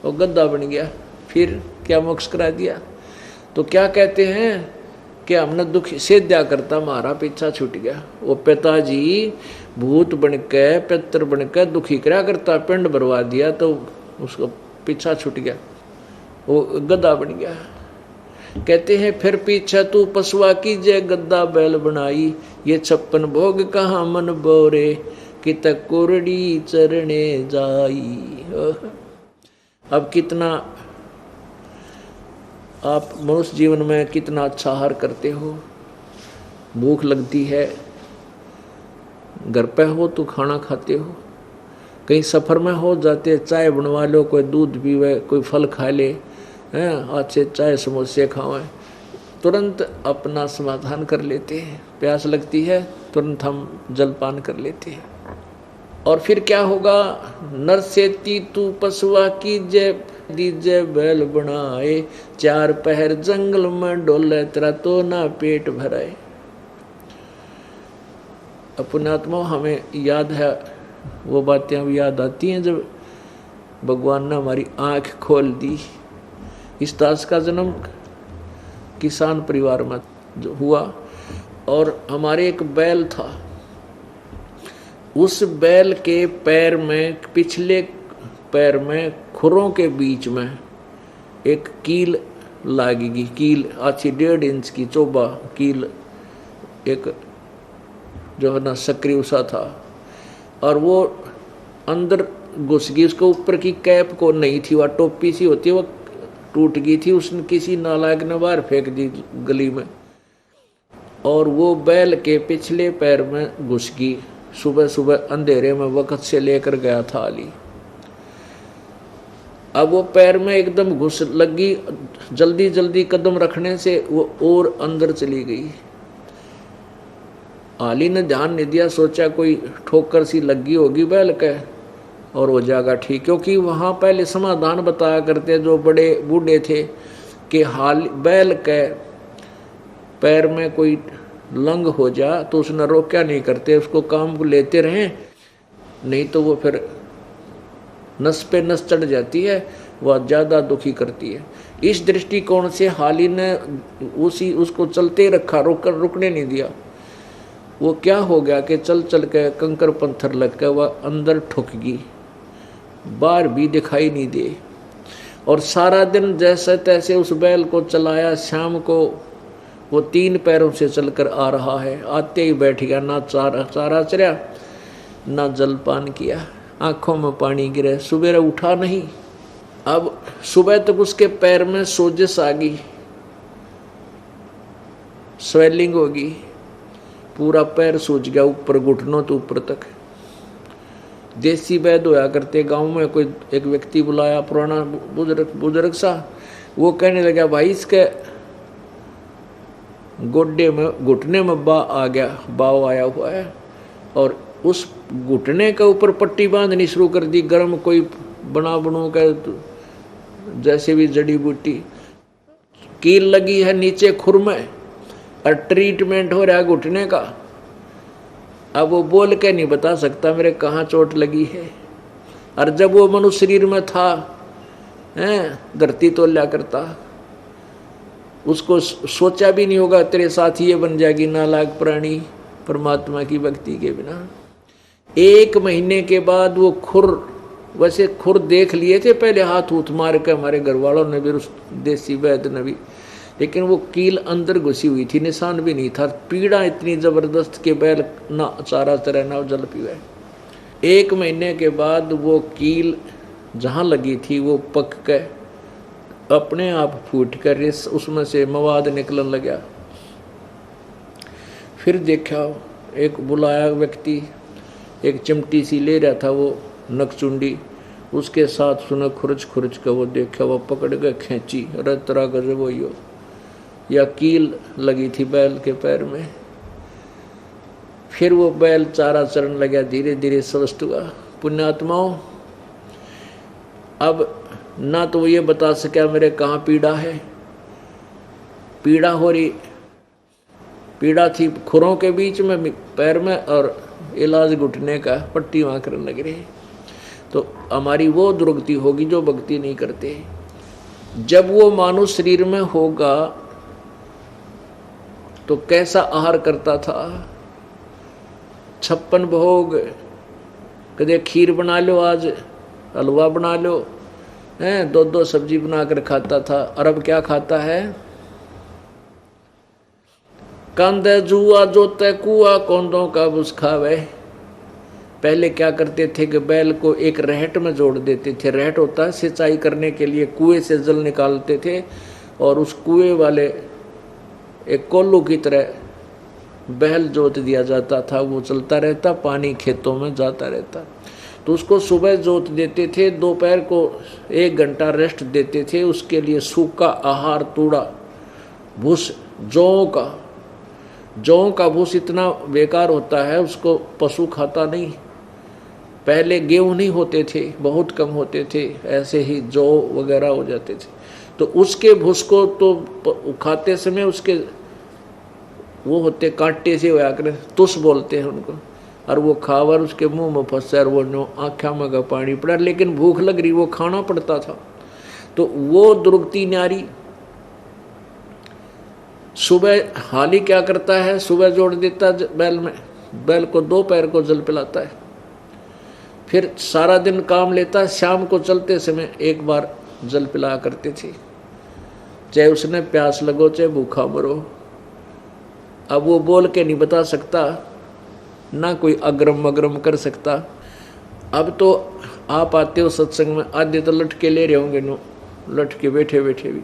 [SPEAKER 1] वो गद्दा बन गया। फिर क्या मोक्ष करा दिया? तो क्या कहते हैं कि हमने दुख से दिया करता हमारा पीछा छूट गया। वो पिताजी भूत बनके पितर बनके दुखी करा करता, पिंड भरवा दिया तो उसको पीछा छूट गया, वो गद्दा बन गया। कहते हैं फिर पीछे तू पशुआ की जय गद्दा बैल बनाई, ये 56 भोग कहाँ मन बोरे कि तक कुरड़ी चरणे जाई। अब कितना आप मनुष्य जीवन में कितना अच्छा आहार करते हो, भूख लगती है घर पे हो तो खाना खाते हो, कहीं सफ़र में हो जाते चाय बनवा लो, कोई दूध पीवे, कोई फल खा ले, हैं अच्छे चाय समोसे खाएं, तुरंत अपना समाधान कर लेते हैं। प्यास लगती है तुरंत हम जलपान कर लेते हैं। और फिर क्या होगा, नर से तीतू पशुआ की जय दीजे बैल बनाए, 4 पहर जंगल में डोले तेरा तो ना पेट भराए। पुण्यात्मा हमें याद है वो बातें अब याद आती हैं जब भगवान ने हमारी आंख खोल दी। इस दास का जन्म किसान परिवार में जो हुआ, और हमारे एक बैल था, उस बैल के पैर में पिछले पैर में खुरों के बीच में एक कील लागेगी, कील अच्छी 1.5 इंच की चोबा कील, एक जो है ना सक्रिय सा था, और वो अंदर घुस गई। उसके ऊपर की कैप को नहीं थी, वह टोपी सी होती है, वो टूट गई थी, उसने किसी नालायक ने बाहर फेंक दी गली में, और वो बैल के पिछले पैर में घुस गई। सुबह सुबह अंधेरे में वक्त से लेकर गया था अली। अब वो पैर में एकदम घुस लगी, जल्दी जल्दी कदम रखने से वो और अंदर चली गई। आली ने ध्यान नहीं दिया, सोचा कोई ठोकर सी लगी होगी बैल के, और हो जाएगा ठीक। क्योंकि वहाँ पहले समाधान बताया करते जो बड़े बूढ़े थे कि हाल बैल के पैर में कोई लंग हो जा तो उसने रोक्या नहीं करते, उसको काम को लेते रहें, नहीं तो वो फिर नस पे नस चढ़ जाती है, वह ज़्यादा दुखी करती है। इस दृष्टिकोण से हाली ने उसको चलते रखा, रुकने नहीं दिया। वो क्या हो गया कि चल चल के कंकर पत्थर लग के वह अंदर ठुक गई, बाहर भी दिखाई नहीं दे। और सारा दिन जैसे तैसे उस बैल को चलाया। शाम को वो 3 पैरों से चलकर आ रहा है, आते ही बैठ गया, ना चारा चरया ना जलपान किया, आंखों में पानी गिरे, सुबह उठा नहीं। अब सुबह तक उसके पैर में सोजिश आ गई, स्वेलिंग होगी, पूरा पैर सूज गया ऊपर, घुटनों तो ऊपर तक। देसी वैद्य होया करते गांव में, कोई एक व्यक्ति बुलाया, पुराना बुजुर्ग सा, वो कहने लगा भाई इसके गोड्डे में, घुटने में बाव आया हुआ है, और उस घुटने के ऊपर पट्टी बांधनी शुरू कर दी, गर्म कोई बनू के जैसे भी जड़ी बूटी, कील लगी है नीचे खुर में, और ट्रीटमेंट हो रहा है घुटने का। अब वो बोल के नहीं बता सकता मेरे कहाँ चोट लगी है। और जब वो मनुष्य शरीर में था, धरती तो लिया करता, उसको सोचा भी नहीं होगा तेरे साथ ये बन जाएगी नालायक प्राणी परमात्मा की भक्ति के बिना। 1 महीने के बाद वो वैसे खुर देख लिए थे पहले, हाथ उठ मार के हमारे घर वालों ने भी, उस देसी वैद्य ने भी, लेकिन वो कील अंदर घुसी हुई थी, निशान भी नहीं था। पीड़ा इतनी जबरदस्त के बैल ना चारा चरे ना जल पीवे। 1 महीने के बाद वो कील जहाँ लगी थी वो पक के अपने आप फूट कर उसमें से मवाद निकलने लगा। फिर देखा एक बुलाया व्यक्ति एक चिमटी सी ले रहा था, वो नकचुंडी, उसके साथ सुना खुरच कर वो देखा, वो पकड़ के खींची, अरे तरह गजब वही हो, या कील लगी थी बैल के पैर में। फिर वो बैल चारा चरण लगा, धीरे धीरे स्वस्थ हुआ। पुण्यात्माओं, अब ना तो वो ये बता सका मेरे कहाँ पीड़ा है, पीड़ा हो रही, पीड़ा थी खुरों के बीच में पैर में, और इलाज घुटने का, पट्टी वहाँ करने लग रही। तो हमारी वो दुर्गति होगी जो भक्ति नहीं करते। जब वो मानव शरीर में होगा तो कैसा आहार करता था, 56 भोग, कदे खीर बना लो, आज हलवा बना लो, 2 सब्जी बनाकर खाता था। और अब क्या खाता है, कांदे जुआ जोते कुआ कौंदों का बुस खावे। पहले क्या करते थे कि बैल को एक रहट में जोड़ देते थे, रहट होता है सिंचाई करने के लिए, कुएं से जल निकालते थे, और उस कुएं वाले एक कोल्लू की तरह बैल जोत दिया जाता था, वो चलता रहता, पानी खेतों में जाता रहता। तो उसको सुबह जोत देते थे, दोपहर को 1 घंटा रेस्ट देते थे, उसके लिए सूखा आहार, तूड़ा भूस, जौ का भूस इतना बेकार होता है, उसको पशु खाता नहीं। पहले गेहूँ नहीं होते थे, बहुत कम होते थे, ऐसे ही जौ वगैरह हो जाते थे, तो उसके भूस को तो खाते समय उसके वो होते कांटे से होया करे, तुस बोलते हैं उनको, और वो खावर उसके मुंह में फंसा, और वो आँखा में का पानी पड़ा, लेकिन भूख लग रही, वो खाना पड़ता था। तो वो दुर्गति नारी सुबह हाली क्या करता है, सुबह जोड़ देता बैल में, बैल को 2 पैर को जल पिलाता है, फिर सारा दिन काम लेता है, शाम को चलते समय 1 बार जल पिलाया करते थे, चाहे उसने प्यास लगो चाहे भूखा मरो। अब वो बोल के नहीं बता सकता, ना कोई अग्रम अग्रम कर सकता। अब तो आप आते हो सत्संग में, आधे तो लटके ले रहे होंगे, नो लटके बैठे बैठे भी,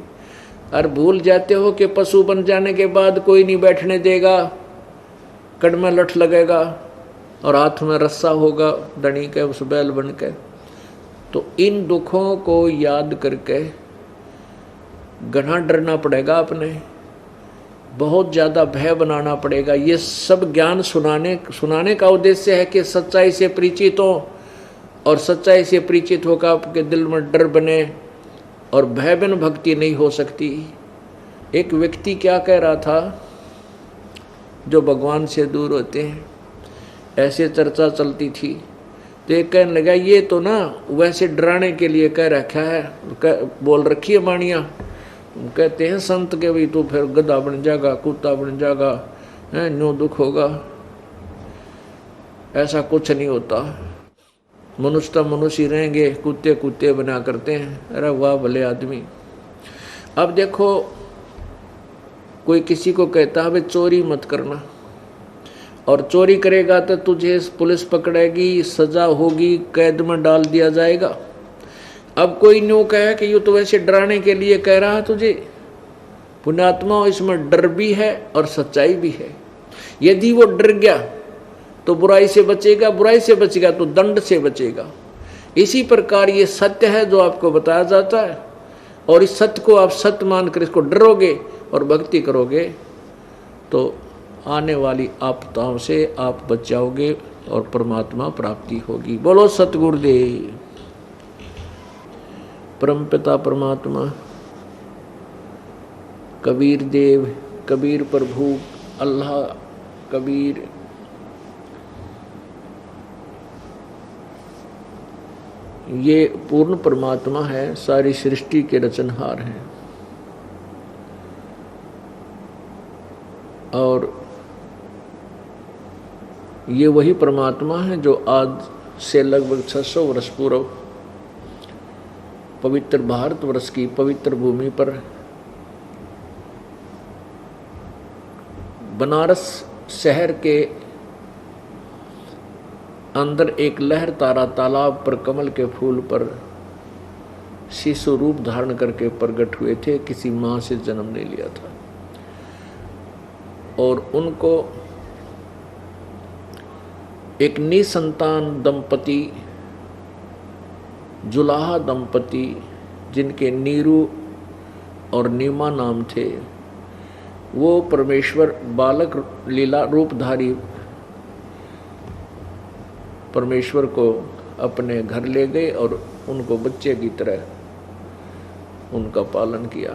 [SPEAKER 1] और भूल जाते हो कि पशु बन जाने के बाद कोई नहीं बैठने देगा, कड़ में लठ लगेगा और हाथ में रस्सा होगा दड़ी के, उस बैल बन के। तो इन दुखों को याद करके घना डरना पड़ेगा, अपने बहुत ज़्यादा भय बनाना पड़ेगा। ये सब ज्ञान सुनाने का उद्देश्य है कि सच्चाई से परिचित हो, और सच्चाई से परिचित होकर आपके दिल में डर बने और भय बिन भक्ति नहीं हो सकती। एक व्यक्ति क्या कह रहा था, जो भगवान से दूर होते हैं, ऐसे चर्चा चलती थी, तो एक कहने लगा ये तो ना वैसे डराने के लिए कह रखा है, बोल रखी है वाणियाँ। कहते हैं संत के भी तो फिर गधा बन जाएगा, कुत्ता बन जाएगा, है न्यू दुख होगा। ऐसा कुछ नहीं होता। मनुष्य तो मनुष्य ही रहेंगे, कुत्ते कुत्ते बना करते हैं। अरे वाह भले आदमी। अब देखो कोई किसी को कहता है भाई चोरी मत करना, और चोरी करेगा तो तुझे पुलिस पकड़ेगी, सजा होगी, कैद में डाल दिया जाएगा। अब कोई न्यू कहे कि ये तो वैसे डराने के लिए कह रहा है तुझे। पुण्यात्मा, इसमें डर भी है और सच्चाई भी है। यदि वो डर गया तो बुराई से बचेगा, बुराई से बचेगा तो दंड से बचेगा। इसी प्रकार ये सत्य है जो आपको बताया जाता है, और इस सत्य को आप सत्य मानकर इसको डरोगे और भक्ति करोगे तो आने वाली आपदाओं से आप बच जाओगे और परमात्मा प्राप्ति होगी। बोलो सतगुरुदेव। परमपिता परमात्मा, कबीर देव, कबीर प्रभु, अल्लाह, कबीर, ये पूर्ण परमात्मा है, सारी सृष्टि के रचनहार हैं। और ये वही परमात्मा है जो आज से लगभग 600 वर्ष पूर्व पवित्र भारतवर्ष की पवित्र भूमि पर बनारस शहर के अंदर एक लहर तारा तालाब पर कमल के फूल पर शिशु रूप धारण करके प्रकट हुए थे। किसी माँ से जन्म नहीं लिया था, और उनको एक निसंतान दंपति, जुलाहा दंपति, जिनके नीरू और नीमा नाम थे, वो परमेश्वर बालक लीला रूपधारी परमेश्वर को अपने घर ले गए और उनको बच्चे की तरह उनका पालन किया।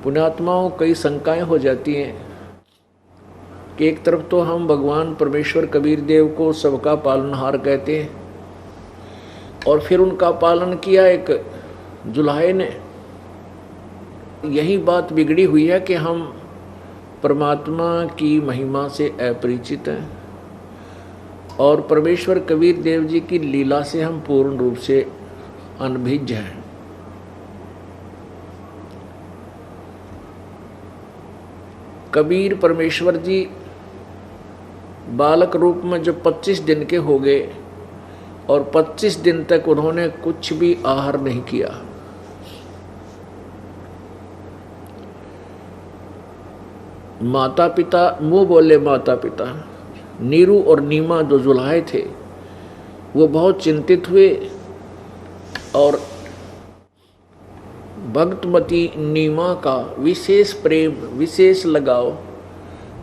[SPEAKER 1] पुण्यात्माओं, कई शंकाएं हो जाती हैं कि एक तरफ तो हम भगवान परमेश्वर कबीर देव को सबका पालनहार कहते हैं, और फिर उनका पालन किया एक जुलाहे ने। यही बात बिगड़ी हुई है कि हम परमात्मा की महिमा से अपरिचित हैं, और परमेश्वर कबीर देव जी की लीला से हम पूर्ण रूप से अनभिज्ञ हैं। कबीर परमेश्वर जी बालक रूप में जब 25 दिन के हो गए, और 25 दिन तक उन्होंने कुछ भी आहार नहीं किया। माता पिता, मुंह बोले माता पिता, नीरू और नीमा जो जुलाहे थे, वो बहुत चिंतित हुए, और भक्तमती नीमा का विशेष प्रेम, विशेष लगाव,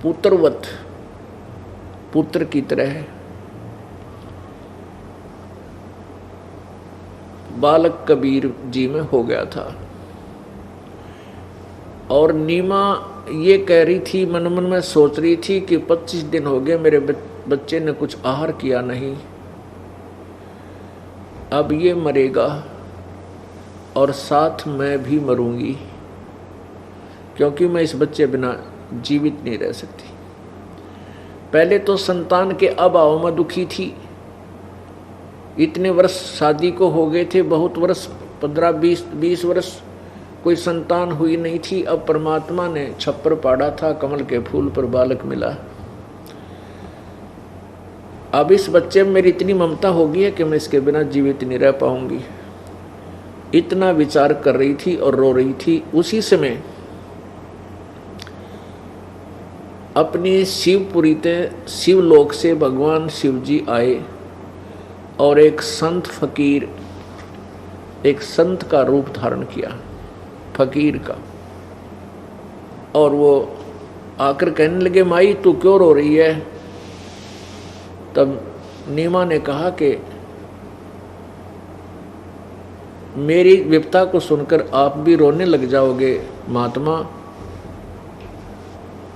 [SPEAKER 1] पुत्रवत, पुत्र की तरह बालक कबीर जी में हो गया था। और नीमा ये कह रही थी, मन मन में सोच रही थी कि 25 दिन हो गए मेरे बच्चे ने कुछ आहार किया नहीं, अब ये मरेगा और साथ मैं भी मरूंगी, क्योंकि मैं इस बच्चे बिना जीवित नहीं रह सकती। पहले तो संतान के अभाव में दुखी थी। इतने वर्ष शादी को हो गए थे, बहुत वर्ष, 15-20 वर्ष कोई संतान हुई नहीं थी। अब परमात्मा ने छप्पर पाड़ा था, कमल के फूल पर बालक मिला। अब इस बच्चे में मेरी इतनी ममता होगी है कि मैं इसके बिना जीवित नहीं रह पाऊंगी। इतना विचार कर रही थी और रो रही थी। उसी समय अपनी शिवपुरी ते शिवलोक से भगवान शिव जी आए और एक संत फकीर, एक संत का रूप धारण किया, फकीर का। और वो आकर कहने लगे, माई तू क्यों रो रही है? तब नीमा ने कहा कि मेरी विपदा को सुनकर आप भी रोने लग जाओगे महात्मा,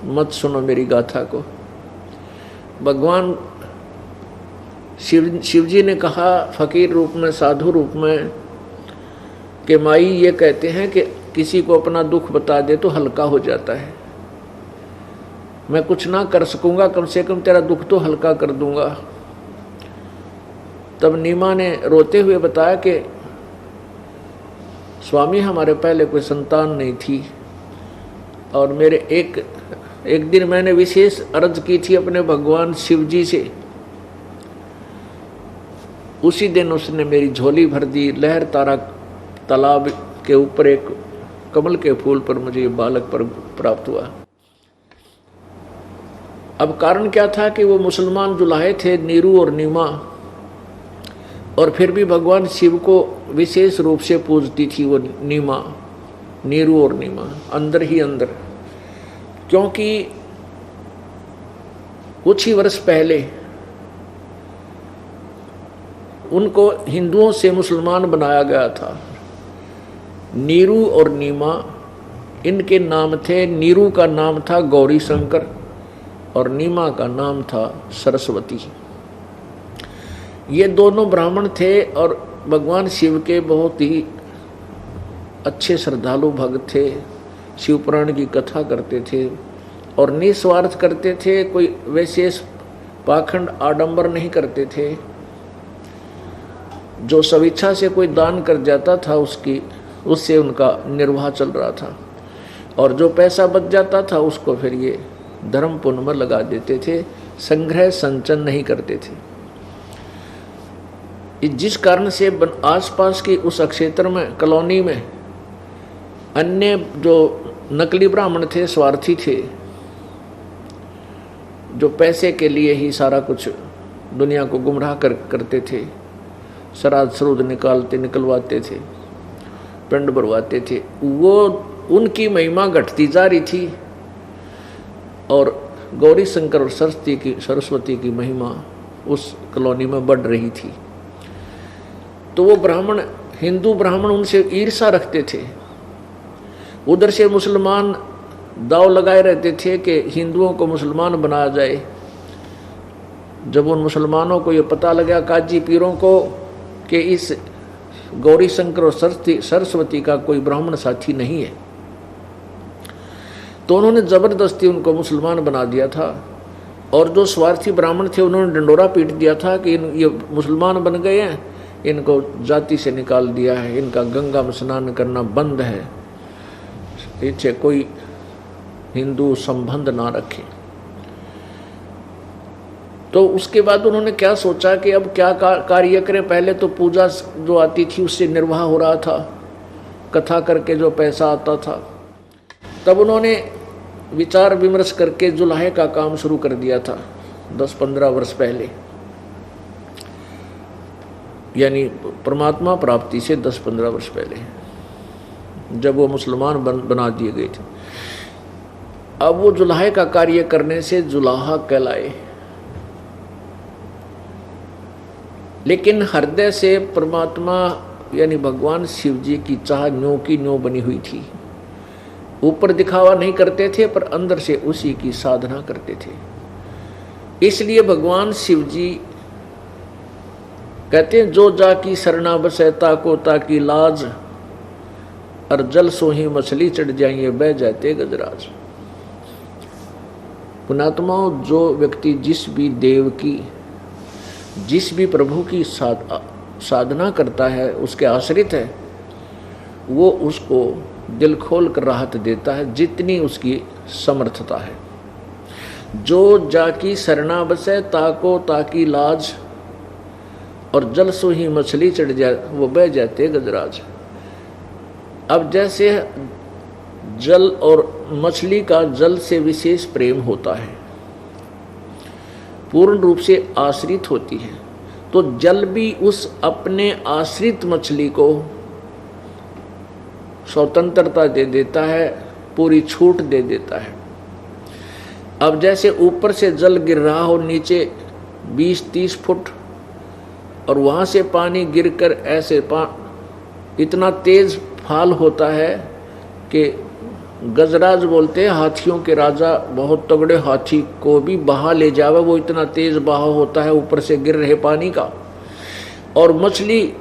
[SPEAKER 1] मत सुनो मेरी गाथा को। भगवान शिव जी ने कहा फकीर रूप में, साधु रूप में, कि माई ये कहते हैं कि किसी को अपना दुख बता दे तो हल्का हो जाता है। मैं कुछ ना कर सकूंगा, कम से कम तेरा दुख तो हल्का कर दूंगा। तब नीमा ने रोते हुए बताया कि स्वामी हमारे पहले कोई संतान नहीं थी, और मेरे एक दिन मैंने विशेष अर्ज की थी अपने भगवान शिव जी से। उसी दिन उसने मेरी झोली भर दी। लहर तारा तालाब के ऊपर एक कमल के फूल पर मुझे बालक पर प्राप्त हुआ। अब कारण क्या था कि वो मुसलमान जुलाहे थे, नीरू और नीमा, और फिर भी भगवान शिव को विशेष रूप से पूजती थी वो नीमा, नीरू और नीमा, अंदर ही अंदर। क्योंकि कुछ ही वर्ष पहले उनको हिंदुओं से मुसलमान बनाया गया था। नीरू और नीमा इनके नाम थे। नीरू का नाम था गौरी शंकर और नीमा का नाम था सरस्वती। ये दोनों ब्राह्मण थे और भगवान शिव के बहुत ही अच्छे श्रद्धालु भक्त थे। शिव पुराण की कथा करते थे और निस्वार्थ करते थे, कोई विशेष पाखंड आडंबर नहीं करते थे। जो स्वेच्छा से कोई दान कर जाता था उससे उनका निर्वाह चल रहा था, और जो पैसा बच जाता था उसको फिर ये धर्म पुण्य में लगा देते थे, संग्रह संचन नहीं करते थे। जिस कारण से आसपास की उस क्षेत्र में, कॉलोनी में अन्य जो नकली ब्राह्मण थे, स्वार्थी थे, जो पैसे के लिए ही सारा कुछ दुनिया को गुमराह करते थे, श्राद्ध श्रुद्ध निकलवाते थे, पिंड भरवाते थे, वो उनकी महिमा घटती जा रही थी और गौरी शंकर और सरस्वती की महिमा उस कॉलोनी में बढ़ रही थी। तो वो ब्राह्मण, हिंदू ब्राह्मण उनसे ईर्ष्या रखते थे। उधर से मुसलमान दाव लगाए रहते थे कि हिंदुओं को मुसलमान बनाया जाए। जब उन मुसलमानों को ये पता लगा, काजी पीरों को, कि इस गौरी शंकर और सरस्वती का कोई ब्राह्मण साथी नहीं है, तो उन्होंने जबरदस्ती उनको मुसलमान बना दिया था। और जो स्वार्थी ब्राह्मण थे उन्होंने डंडोरा पीट दिया था कि ये मुसलमान बन गए हैं, इनको जाति से निकाल दिया है, इनका गंगा में स्नान करना बंद है, इनसे कोई हिंदू संबंध ना रखे। तो उसके बाद उन्होंने क्या सोचा कि अब क्या कार्य करें। पहले तो पूजा जो आती थी उससे निर्वाह हो रहा था, कथा करके जो पैसा आता था। तब उन्होंने विचार विमर्श करके जुलाहे का काम शुरू कर दिया था 10-15 वर्ष पहले, यानी परमात्मा प्राप्ति से 10-15 वर्ष पहले, जब वो मुसलमान बना दिए गए थे। अब वो जुलाहे का कार्य करने से जुलाहा कहलाए, लेकिन हृदय से परमात्मा यानी भगवान शिव जी की चाह न्यों की न्यों बनी हुई थी। ऊपर दिखावा नहीं करते थे, पर अंदर से उसी की साधना करते थे। इसलिए भगवान शिव जी कहते हैं, जो जाकी शरणा बसे ताको ताकी लाज, और जल सोही मछली चढ़ जाइए बह जाते गजराज। पुणात्माओं, जो व्यक्ति जिस भी देव की, जिस भी प्रभु की साधना करता है, उसके आश्रित है, वो उसको दिल खोल कर राहत देता है जितनी उसकी समर्थता है। जो जाकी शरणा बसे ताको ताकी लाज, और जल सोही मछली चढ़ जाए वो बह जाते गजराज। अब जैसे जल और मछली का जल से विशेष प्रेम होता है, पूर्ण रूप से आश्रित होती है, तो जल भी उस अपने आश्रित मछली को स्वतंत्रता दे देता है, पूरी छूट दे देता है। अब जैसे ऊपर से जल गिर रहा हो नीचे 20-30 फुट, और वहाँ से पानी गिरकर ऐसे इतना तेज फाल होता है कि गजराज बोलते हैं हाथियों के राजा, बहुत तगड़े हाथी को भी बहा ले जावे, वो इतना तेज बहाव होता है ऊपर से गिर रहे पानी का। और मछली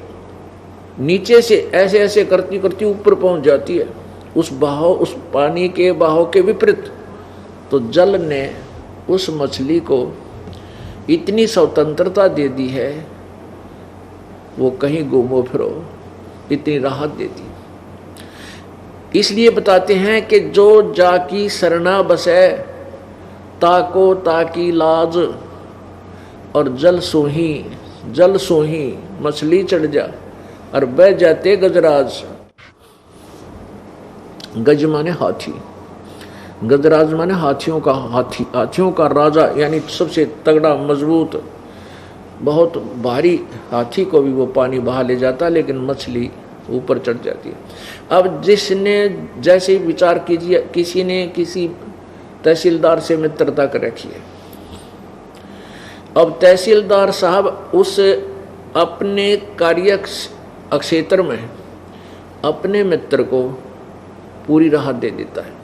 [SPEAKER 1] नीचे से ऐसे ऐसे करती करती ऊपर पहुंच जाती है, उस बहाव, उस पानी के बहाव के विपरीत। तो जल ने उस मछली को इतनी स्वतंत्रता दे दी है, वो कहीं घूमो फिरो, इतनी राहत देती। इसलिए बताते हैं कि जो जाकी सरना बसे, ताको ताकी लाज, और जल सोही मछली चढ़ जा, और बह जाते गजराज। गज माने हाथी, गजराज माने हाथियों का राजा, यानी सबसे तगड़ा मजबूत बहुत भारी हाथी को भी वो पानी बहा ले जाता, लेकिन मछली ऊपर चढ़ जाती है। अब जिसने जैसे विचार कीजिए, किसी ने किसी तहसीलदार से मित्रता कर रखी है। अब तहसीलदार साहब उस अपने कार्य क्षेत्र में अपने मित्र को पूरी राहत दे देता है।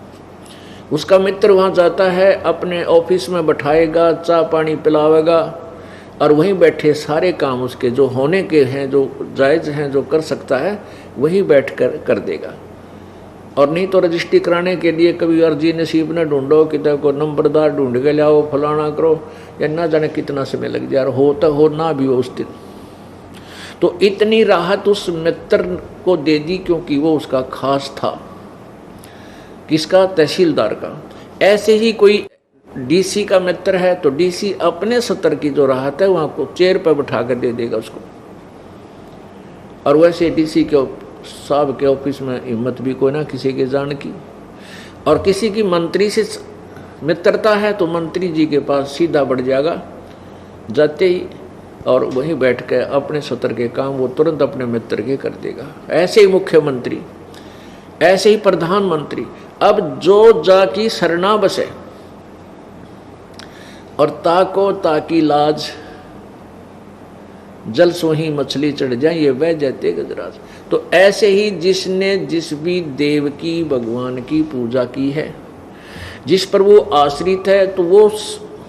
[SPEAKER 1] उसका मित्र वहाँ जाता है, अपने ऑफिस में बैठाएगा, चाय पानी पिलावेगा, और वहीं बैठे सारे काम उसके जो होने के हैं, जो जायज़ हैं, जो कर सकता है, वहीं बैठकर कर देगा। और नहीं तो रजिस्ट्री कराने के लिए कभी अर्जी नसीब न ढूंढो, कितने को नंबरदार ढूंढ के लाओ, फलाना करो, या ना जाने कितना समय लग जाए, हो ना भी हो उस दिन। तो इतनी राहत उस मित्र को दे दी, क्योंकि वो उसका खास था। किसका? तहसीलदार का। ऐसे ही कोई डीसी का मित्र है, तो डीसी अपने सत्र की जो राहत है वहाँ को चेयर पर बैठा कर दे देगा उसको। और वैसे डीसी के साहब के ऑफिस में हिम्मत भी कोई ना किसी के जान की। और किसी की मंत्री से मित्रता है तो मंत्री जी के पास सीधा बढ़ जाएगा जाते ही, और वहीं बैठ कर अपने सत्र के काम वो तुरंत अपने मित्र के कर देगा। ऐसे ही मुख्यमंत्री, ऐसे ही प्रधानमंत्री। अब जो जाकी सरना बसे, और ताको ताकी लाज, जल सोही मछली चढ़ जाए, ये वह जाते गजराज। तो ऐसे ही जिसने जिस भी देव की, भगवान की पूजा की है, जिस पर वो आश्रित है, तो वो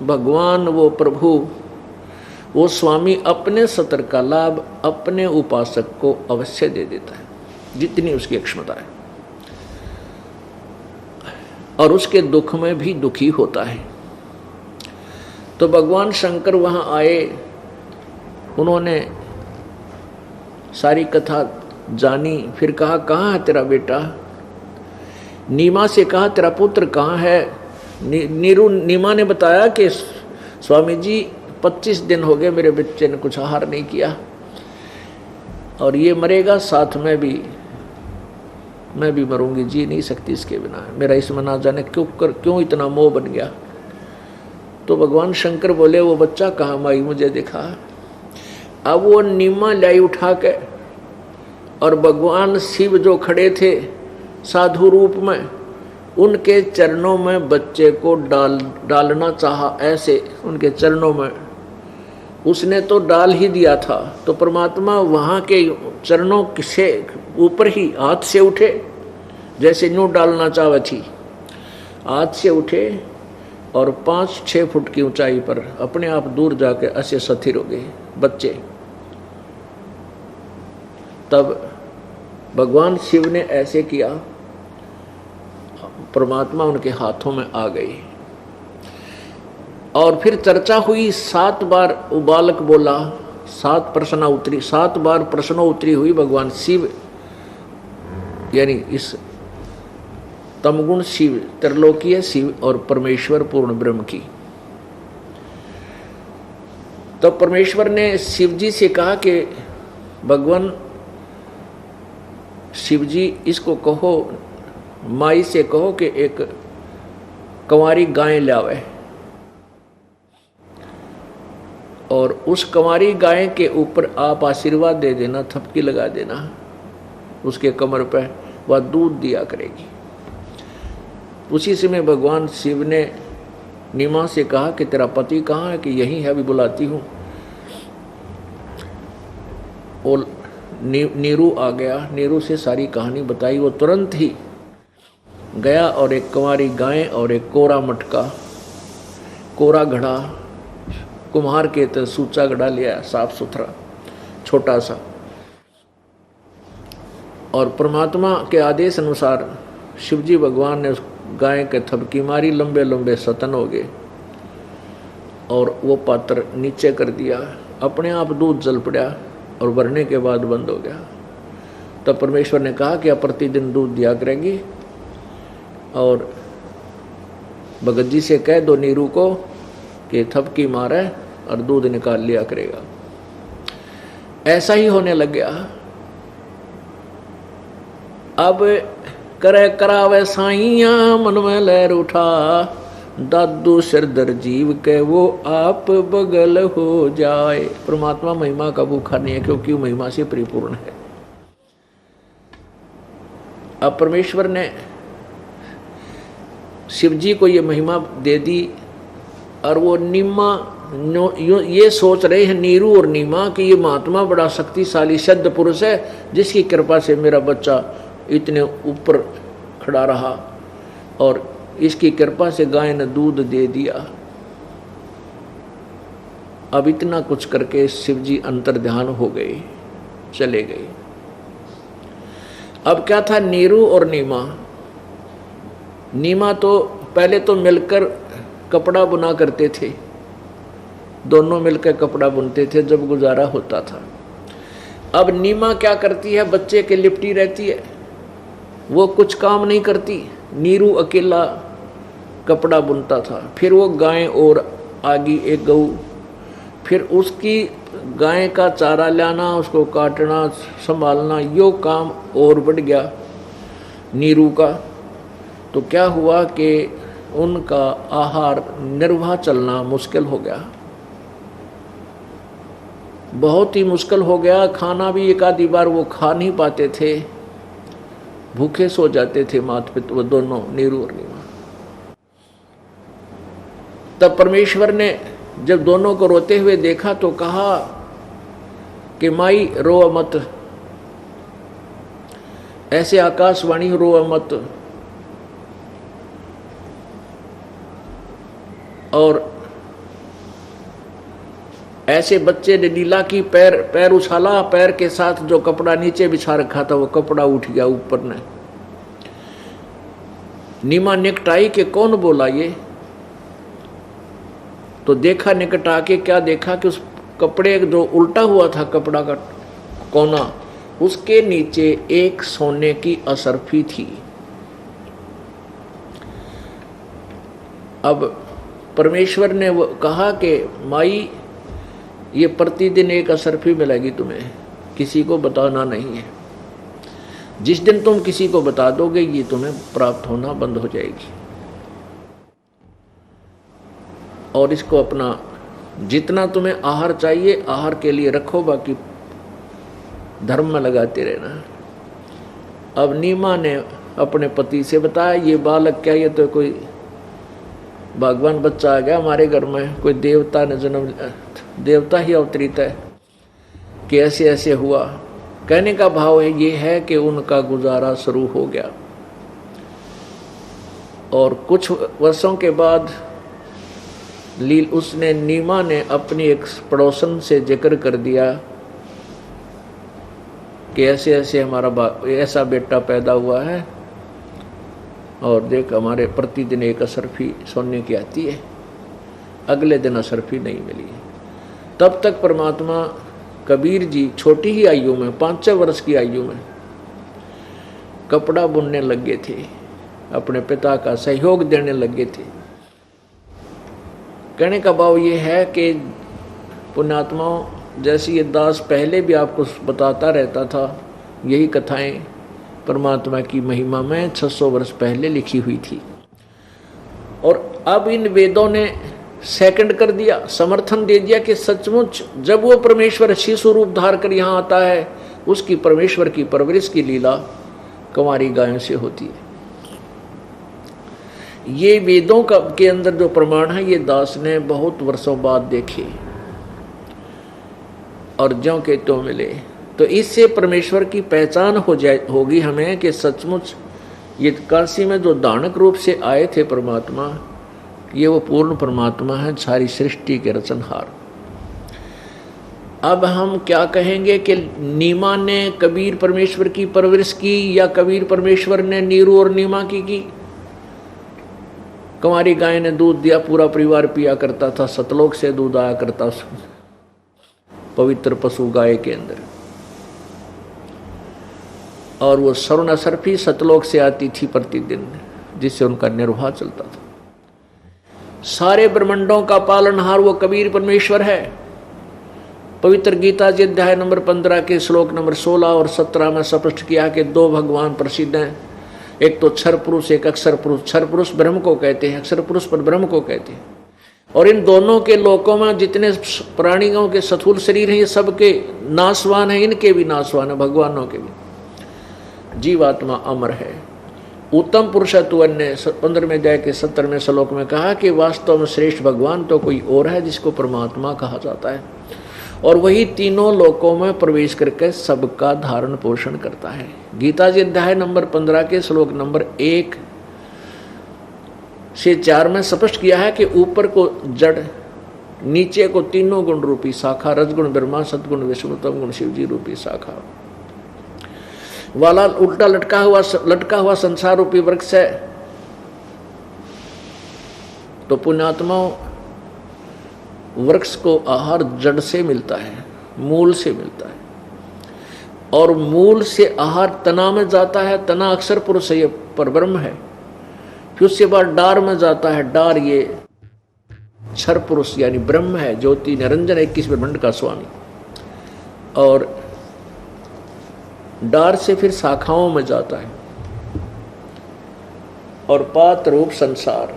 [SPEAKER 1] भगवान, वो प्रभु, वो स्वामी अपने सत्र का लाभ अपने उपासक को अवश्य दे देता है, जितनी उसकी क्षमता है। और उसके दुख में भी दुखी होता है। तो भगवान शंकर वहाँ आए, उन्होंने सारी कथा जानी, फिर कहा कहाँ है तेरा बेटा? नीमा से कहा तेरा पुत्र कहाँ है? नीमा ने बताया कि स्वामी जी 25 दिन हो गए मेरे बच्चे ने कुछ आहार नहीं किया, और ये मरेगा, साथ में भी मैं भी मरूंगी, जी नहीं सकती इसके बिना, मेरा इसमें ना जाने क्यों इतना मोह बन गया। तो भगवान शंकर बोले वो बच्चा कहाँ माई मुझे दिखा। अब वो नीमा लाई उठा के, और भगवान शिव जो खड़े थे साधु रूप में, उनके चरणों में बच्चे को डालना चाहा, ऐसे उनके चरणों में उसने तो डाल ही दिया था। तो परमात्मा वहाँ के चरणों से ऊपर ही हाथ से उठे, जैसे यूँ डालना चाहे थी, हाथ से उठे और 5-6 फुट की ऊंचाई पर अपने आप दूर जाके ऐसे स्थिर हो गए बच्चे। तब भगवान शिव ने ऐसे किया, परमात्मा उनके हाथों में आ गई। और फिर चर्चा हुई, 7 बार वो बालक बोला, 7 प्रश्न उतरी, 7 बार प्रश्नोत्तरी हुई भगवान शिव, यानी इस तमगुण शिव, त्रिलोकीय शिव और परमेश्वर पूर्ण ब्रह्म की। तो परमेश्वर ने शिव जी से कहा कि भगवान शिव जी इसको कहो, माई से कहो कि एक कंवारी गाय लावे, और उस कंवारी गाय के ऊपर आप आशीर्वाद दे देना, थपकी लगा देना उसके कमर पर, वह दूध दिया करेगी। उसी समय भगवान शिव ने नीमा से कहा कि तेरा पति कहाँ है, कि यहीं है, अभी बुलाती हूँ। और नीरू आ गया, नीरू से सारी कहानी बताई। वो तुरंत ही गया और एक कुंवारी गाय और एक कोरा मटका, कोरा घड़ा, कुम्हार के तरह सूचा घड़ा लिया, साफ सुथरा छोटा सा, और परमात्मा के आदेश अनुसार शिवजी भगवान ने उस गाय के थपकी मारी, लंबे लंबे सतन हो गए और वो पात्र नीचे कर दिया, अपने आप दूध जल पड़ा और भरने के बाद बंद हो गया। तब परमेश्वर ने कहा कि अब प्रतिदिन दूध दिया करेगी और भगत जी से कह दो नीरू को कि थपकी मारे और दूध निकाल लिया करेगा। ऐसा ही होने लग गया। अब करे करावे साइया मन में लहर उठा, दादू सिरदर जीव के वो आप बगल हो जाए। परमात्मा महिमा का भूखा नहीं है, क्योंकि वो महिमा से परिपूर्ण है। अब परमेश्वर ने शिवजी को ये महिमा दे दी और वो नीमा ये सोच रहे हैं नीरू और नीमा कि ये महात्मा बड़ा शक्तिशाली सिद्ध पुरुष है, जिसकी कृपा से मेरा बच्चा इतने ऊपर खड़ा रहा और इसकी कृपा से गाय ने दूध दे दिया। अब इतना कुछ करके शिवजी अंतर्ध्यान हो गए, चले गए। अब क्या था, नीरू और नीमा। नीमा तो पहले तो मिलकर कपड़ा बुना करते थे, दोनों मिलकर कपड़ा बुनते थे जब गुजारा होता था। अब नीमा क्या करती है, बच्चे के लिपटी रहती है, वो कुछ काम नहीं करती। नीरू अकेला कपड़ा बुनता था। फिर वो गाय और आगी एक गऊ, फिर उसकी गाय का चारा लाना, उसको काटना, संभालना, यो काम और बढ़ गया नीरू का। तो क्या हुआ कि उनका आहार निर्वाह चलना मुश्किल हो गया, बहुत ही मुश्किल हो गया। खाना भी एक आधी बार वो खा नहीं पाते थे, भूखे सो जाते थे माता पिता, वो दोनों नीरू और नीमा। तब परमेश्वर ने जब दोनों को रोते हुए देखा तो कहा कि माई रो मत, ऐसे आकाशवाणी रो मत। और ऐसे बच्चे ने लीला की, पैर उछाला, पैर के साथ जो कपड़ा नीचे बिछा रखा था वो कपड़ा उठ गया ऊपर ने। नीमा निकट आई कि कौन बोला ये, तो देखा निकट आके, क्या देखा कि उस कपड़े जो उल्टा हुआ था कपड़ा का कोना, उसके नीचे एक सोने की असरफी थी। अब परमेश्वर ने वो कहा कि माई ये प्रतिदिन एक असरफी मिलेगी तुम्हें, किसी को बताना नहीं है। जिस दिन तुम किसी को बता दोगे ये तुम्हें प्राप्त होना बंद हो जाएगी। और इसको अपना जितना तुम्हें आहार चाहिए आहार के लिए रखो, बाकी धर्म में लगाते रहना। अब नीमा ने अपने पति से बताया, ये बालक क्या, ये तो कोई भगवान बच्चा आ गया हमारे घर में, कोई देवता ने जन्म, देवता ही अवतरित है कि ऐसे ऐसे हुआ। कहने का भाव है ये है कि उनका गुजारा शुरू हो गया। और कुछ वर्षों के बाद उसने नीमा ने अपनी एक पड़ोसन से जिक्र कर दिया कि ऐसे ऐसे हमारा ऐसा बेटा पैदा हुआ है और देख हमारे प्रतिदिन एक असरफी सोने की आती है। अगले दिन असरफी नहीं मिली। तब तक परमात्मा कबीर जी छोटी ही आयु में, 5 वर्ष की आयु में कपड़ा बुनने लगे थे, अपने पिता का सहयोग देने लगे थे। कहने का भाव ये है कि पुण्यात्माओं, जैसे ये दास पहले भी आपको बताता रहता था, यही कथाएं परमात्मा की महिमा में 600 वर्ष पहले लिखी हुई थी। और अब इन वेदों ने सेकंड कर दिया, समर्थन दे दिया कि सचमुच जब वो परमेश्वर शिशु रूप धार कर यहाँ आता है, उसकी परमेश्वर की परवरिश की लीला कुंवारी गायों से होती है। ये वेदों का के अंदर जो प्रमाण है ये दास ने बहुत वर्षों बाद देखे और ज्यों के त्यों मिले। तो इससे परमेश्वर की पहचान होगी हमें कि सचमुच ये काशी में जो दानक रूप से आए थे परमात्मा, ये वो पूर्ण परमात्मा है, सारी सृष्टि के रचनहार। अब हम क्या कहेंगे कि नीमा ने कबीर परमेश्वर की परवरिश की या कबीर परमेश्वर ने नीरू और नीमा की? कुंवारी गाय ने दूध दिया, पूरा परिवार पिया करता था, सतलोक से दूध आया करता पवित्र पशु गाय के अंदर, और वो स्वर्ण सर्फी सतलोक से आती थी प्रतिदिन, जिससे उनका निर्वाह चलता था। सारे ब्रह्मांडों का पालनहार वो कबीर परमेश्वर है। पवित्र गीता जी अध्याय नंबर 15 के श्लोक नंबर 16 और 17 में स्पष्ट किया कि दो भगवान प्रसिद्ध हैं, एक तो क्षर पुरुष, एक अक्षर पुरुष। क्षर पुरुष ब्रह्म को कहते हैं, अक्षर पुरुष पर ब्रह्म को कहते हैं। और इन दोनों के लोकों में जितने प्राणियों के स्थूल शरीर हैं, ये सबके नाशवान हैं, इनके भी नाशवान है, भगवानों के भी। जीवात्मा अमर है। उत्तम पुरुषत्व ने 15वें अध्याय के 17वें श्लोक में कहा कि वास्तव में श्रेष्ठ भगवान तो कोई और है जिसको परमात्मा कहा जाता है, और वही तीनों लोकों में प्रवेश करके सबका धारण पोषण करता है। गीता जी अध्याय नंबर 15 के श्लोक नंबर 1 से 4 में स्पष्ट किया है कि ऊपर को जड़, नीचे को तीनों गुण रूपी शाखा, रजगुण ब्रह्मा, सदगुण विष्णु, तम गुण शिव जी रूपी शाखा वाला उल्टा लटका हुआ संसार रूपी वृक्ष है। तो पुण्यात्माओं, वृक्ष को आहार जड़ से मिलता है, मूल से मिलता है, और मूल से आहार तना में जाता है। तना अक्षर पुरुष है, ये परब्रह्म है। फिर उसके बाद डार में जाता है, डार ये क्षर पुरुष यानी ब्रह्म है, ज्योति निरंजन 21 ब्रह्मांड का स्वामी। और डार से फिर शाखाओं में जाता है, और पात रूप संसार